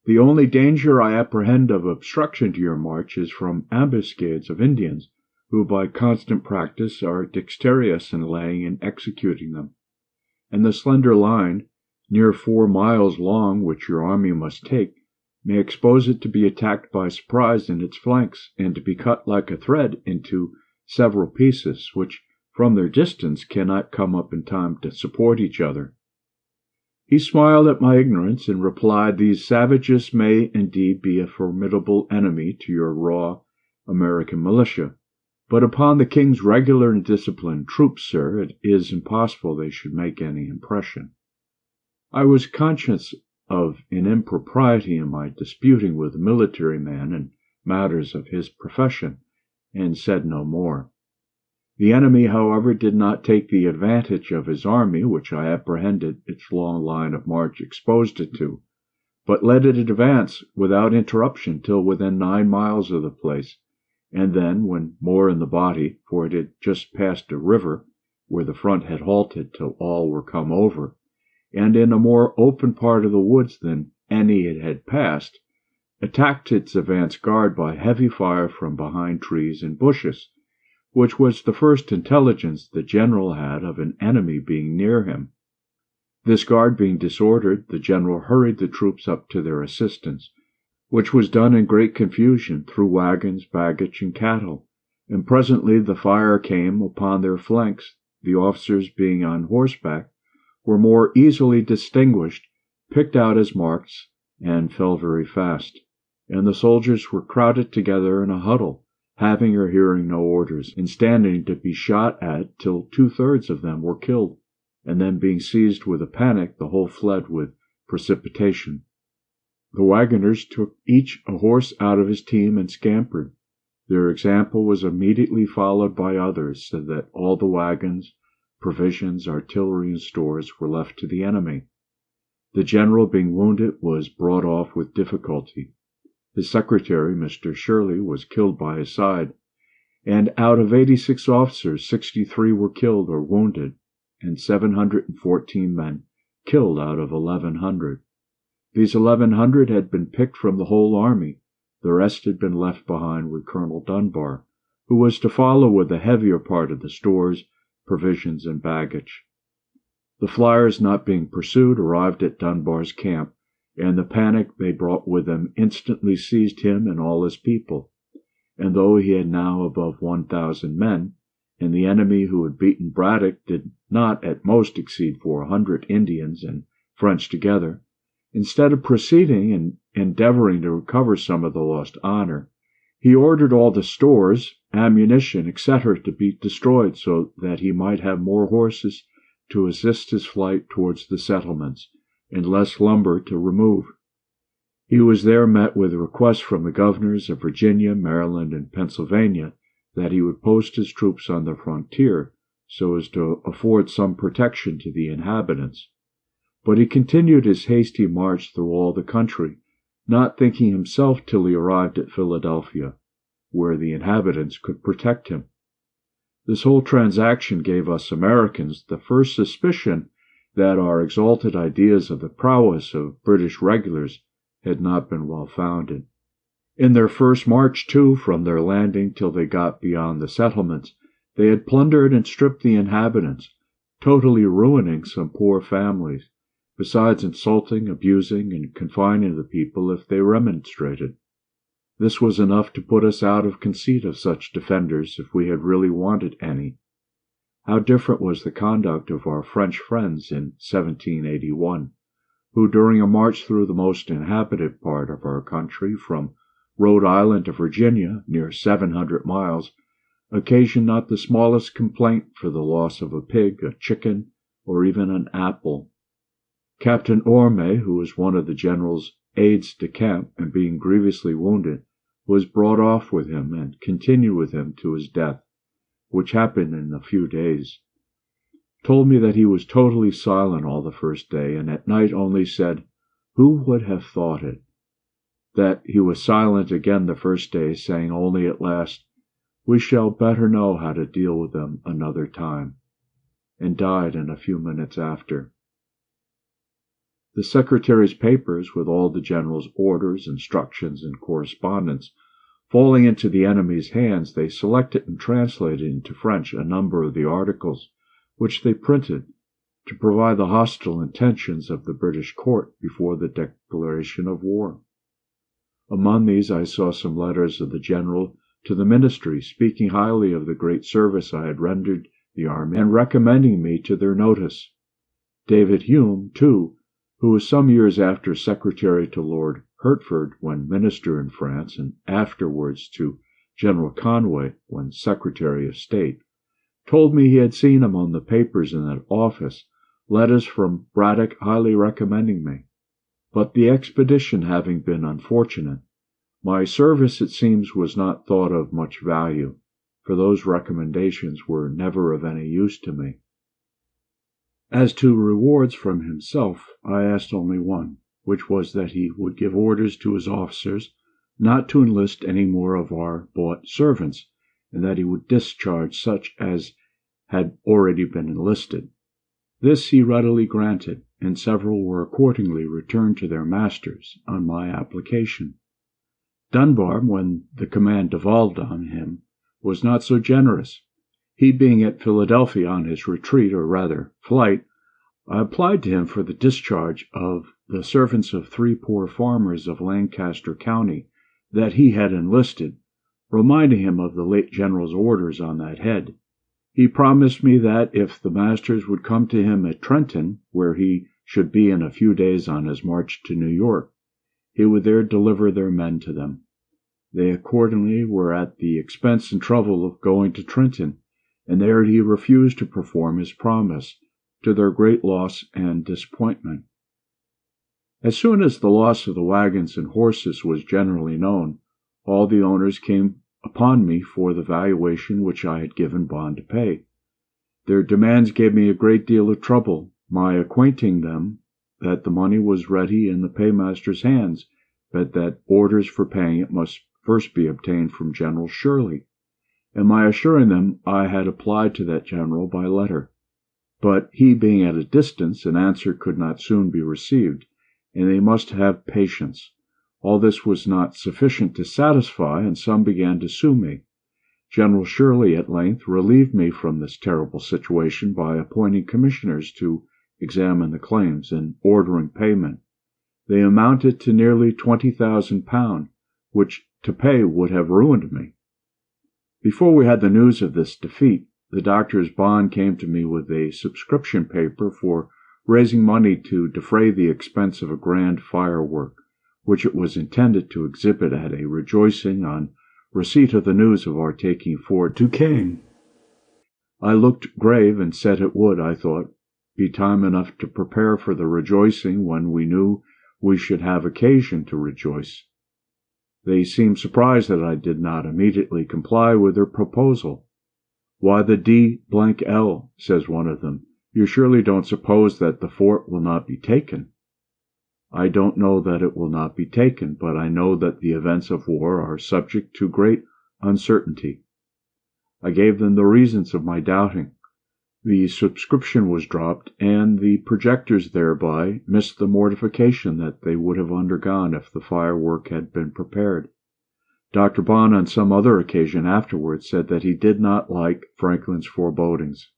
The only danger I apprehend of obstruction to your march is from ambuscades of Indians, who by constant practice are dexterous in laying and executing them. And the slender line, near 4 miles long, which your army must take, may expose it to be attacked by surprise in its flanks, and to be cut like a thread into several pieces, which from their distance cannot come up in time to support each other. He smiled at my ignorance, and replied, These savages may indeed be a formidable enemy to your raw American militia, but upon the king's regular and disciplined troops, sir, it is impossible they should make any impression. I was conscious of an impropriety in my disputing with a military man in matters of his profession, and said no more. The enemy, however, did not take the advantage of his army, which I apprehended its long line of march exposed it to, but let it advance without interruption till within 9 miles of the place, and then, when more in the body, for it had just passed a river, where the front had halted till all were come over, and in a more open part of the woods than any it had passed, attacked its advance guard by heavy fire from behind trees and bushes, which was the first intelligence the general had of an enemy being near him. This guard being disordered, the general hurried the troops up to their assistance, which was done in great confusion through wagons, baggage, and cattle, and presently the fire came upon their flanks. The officers, being on horseback, were more easily distinguished, picked out as marks, and fell very fast, and the soldiers were crowded together in a huddle, having or hearing no orders, and standing to be shot at till 2/3 of them were killed, and then being seized with a panic, the whole fled with precipitation. The wagoners took each a horse out of his team and scampered. Their example was immediately followed by others, so that all the wagons, provisions, artillery, and stores were left to the enemy. The general, being wounded, was brought off with difficulty. His secretary, Mr. Shirley, was killed by his side, and out of 86 officers, 63 were killed or wounded, and 714 men killed out of 1,100. These 1,100 had been picked from the whole army. The rest had been left behind with Colonel Dunbar, who was to follow with the heavier part of the stores, provisions, and baggage. The flyers, not being pursued, arrived at Dunbar's camp, and the panic they brought with them instantly seized him and all his people. And though he had now above 1,000 men, and the enemy who had beaten Braddock did not at most exceed 400 Indians and French together, instead of proceeding and endeavoring to recover some of the lost honor, he ordered all the stores, ammunition, etc., to be destroyed, so that he might have more horses to assist his flight towards the settlements, and less lumber to remove. He was there met with requests from the governors of Virginia, Maryland, and Pennsylvania that he would post his troops on the frontier, so as to afford some protection to the inhabitants. But he continued his hasty march through all the country, not thinking himself till he arrived at Philadelphia, where the inhabitants could protect him. This whole transaction gave us Americans the first suspicion that our exalted ideas of the prowess of British regulars had not been well founded. In their first march, too, from their landing till they got beyond the settlements, they had plundered and stripped the inhabitants, totally ruining some poor families, besides insulting, abusing, and confining the people if they remonstrated. This was enough to put us out of conceit of such defenders if we had really wanted any. How different was the conduct of our French friends in 1781, who during a march through the most inhabited part of our country, from Rhode Island to Virginia, near 700 miles, occasioned not the smallest complaint for the loss of a pig, a chicken, or even an apple. Captain Orme, who was one of the general's aides de camp, and being grievously wounded, was brought off with him and continued with him to his death, which happened in a few days. Told me that he was totally silent all the first day, and at night only said, "Who would have thought it?" That he was silent again the first day, saying only at last, "We shall better know how to deal with them another time," and died in a few minutes after. The Secretary's papers, with all the General's orders, instructions, and correspondence, falling into the enemy's hands, they selected and translated into French a number of the articles, which they printed, to provide the hostile intentions of the British court before the declaration of war. Among these I saw some letters of the General to the Ministry, speaking highly of the great service I had rendered the army, and recommending me to their notice. David Hume, too, who was some years after Secretary to Lord Hertford when Minister in France, and afterwards to General Conway when Secretary of State, told me he had seen among the papers in that office letters from Braddock highly recommending me. But the expedition having been unfortunate, my service, it seems, was not thought of much value, for those recommendations were never of any use to me. As to rewards from himself, I asked only one, which was that he would give orders to his officers not to enlist any more of our bought servants, and that he would discharge such as had already been enlisted. This he readily granted, and several were accordingly returned to their masters on my application. Dunbar, when the command devolved on him, was not so generous. He being at Philadelphia on his retreat, or rather flight, I applied to him for the discharge of the servants of 3 poor farmers of Lancaster County that he had enlisted, reminding him of the late General's orders on that head. He promised me that, if the masters would come to him at Trenton, where he should be in a few days on his march to New York, he would there deliver their men to them. They accordingly were at the expense and trouble of going to Trenton, and there he refused to perform his promise, to their great loss and disappointment. As soon as the loss of the wagons and horses was generally known, all the owners came upon me for the valuation which I had given bond to pay. Their demands gave me a great deal of trouble, my acquainting them that the money was ready in the paymaster's hands, but that orders for paying it must first be obtained from General Shirley, and my assuring them I had applied to that general by letter. But he being at a distance, an answer could not soon be received, and they must have patience. All this was not sufficient to satisfy, and some began to sue me. General Shirley at length relieved me from this terrible situation by appointing commissioners to examine the claims and ordering payment. They amounted to nearly £20,000, which to pay would have ruined me. Before we had the news of this defeat, the doctor's bond came to me with a subscription paper for raising money to defray the expense of a grand firework, which it was intended to exhibit at a rejoicing on receipt of the news of our taking Fort Duquesne. I looked grave, and said it would, I thought, be time enough to prepare for the rejoicing when we knew we should have occasion to rejoice. They seemed surprised that I did not immediately comply with their proposal. "Why the D—L," says one of them, "you surely don't suppose that the fort will not be taken?" I don't know that it will not be taken, but I know that the events of war are subject to great uncertainty. I gave them the reasons of my doubting. The subscription was dropped, and the projectors thereby missed the mortification that they would have undergone if the firework had been prepared. Dr. Bond on some other occasion afterwards said that he did not like Franklin's forebodings.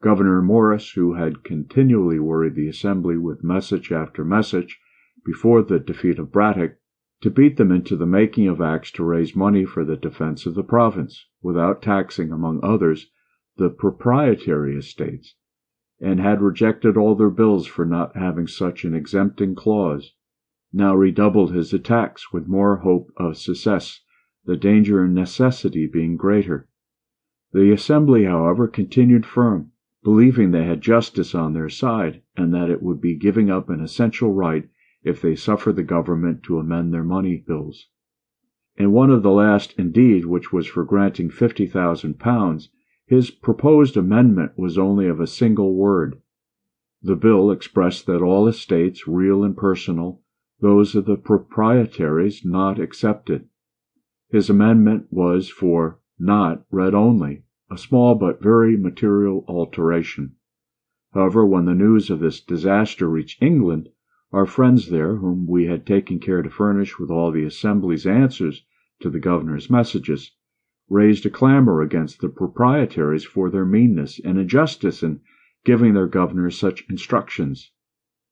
Gouverneur Morris, who had continually worried the Assembly with message after message before the defeat of Braddock, to beat them into the making of acts to raise money for the defense of the province, without taxing, among others, the proprietary estates, and had rejected all their bills for not having such an exempting clause, now redoubled his attacks with more hope of success, the danger and necessity being greater. The Assembly, however, continued firm, believing they had justice on their side, and that it would be giving up an essential right if they suffered the government to amend their money bills. In one of the last, indeed, which was for granting £50,000, his proposed amendment was only of a single word. The bill expressed that all estates, real and personal, those of the proprietaries, not excepted. His amendment was for "not" read only, a small but very material alteration. However, when the news of this disaster reached England, our friends there, whom we had taken care to furnish with all the Assembly's answers to the governor's messages, raised a clamor against the proprietaries for their meanness and injustice in giving their governor such instructions,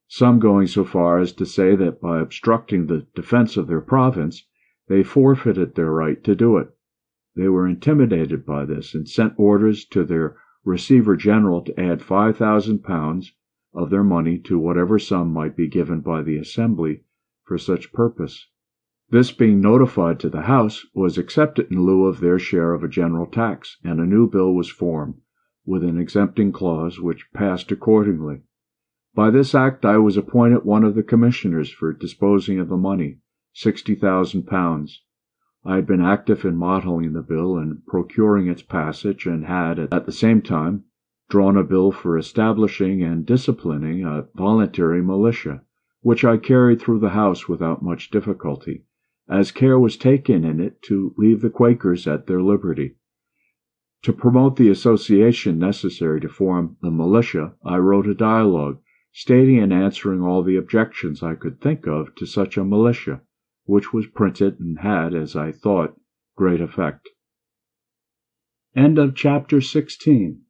some going so far as to say that by obstructing the defense of their province, they forfeited their right to do it. They were intimidated by this, and sent orders to their Receiver General to add £5,000 of their money to whatever sum might be given by the Assembly for such purpose. This being notified to the House, was accepted in lieu of their share of a general tax, and a new bill was formed, with an exempting clause, which passed accordingly. By this act I was appointed one of the commissioners for disposing of the money, £60,000. I had been active in modelling the bill and procuring its passage, and had, at the same time, drawn a bill for establishing and disciplining a voluntary militia, which I carried through the House without much difficulty, as care was taken in it to leave the Quakers at their liberty. To promote the association necessary to form the militia, I wrote a dialogue, stating and answering all the objections I could think of to such a militia, which was printed and had, as I thought, great effect. End of chapter 16.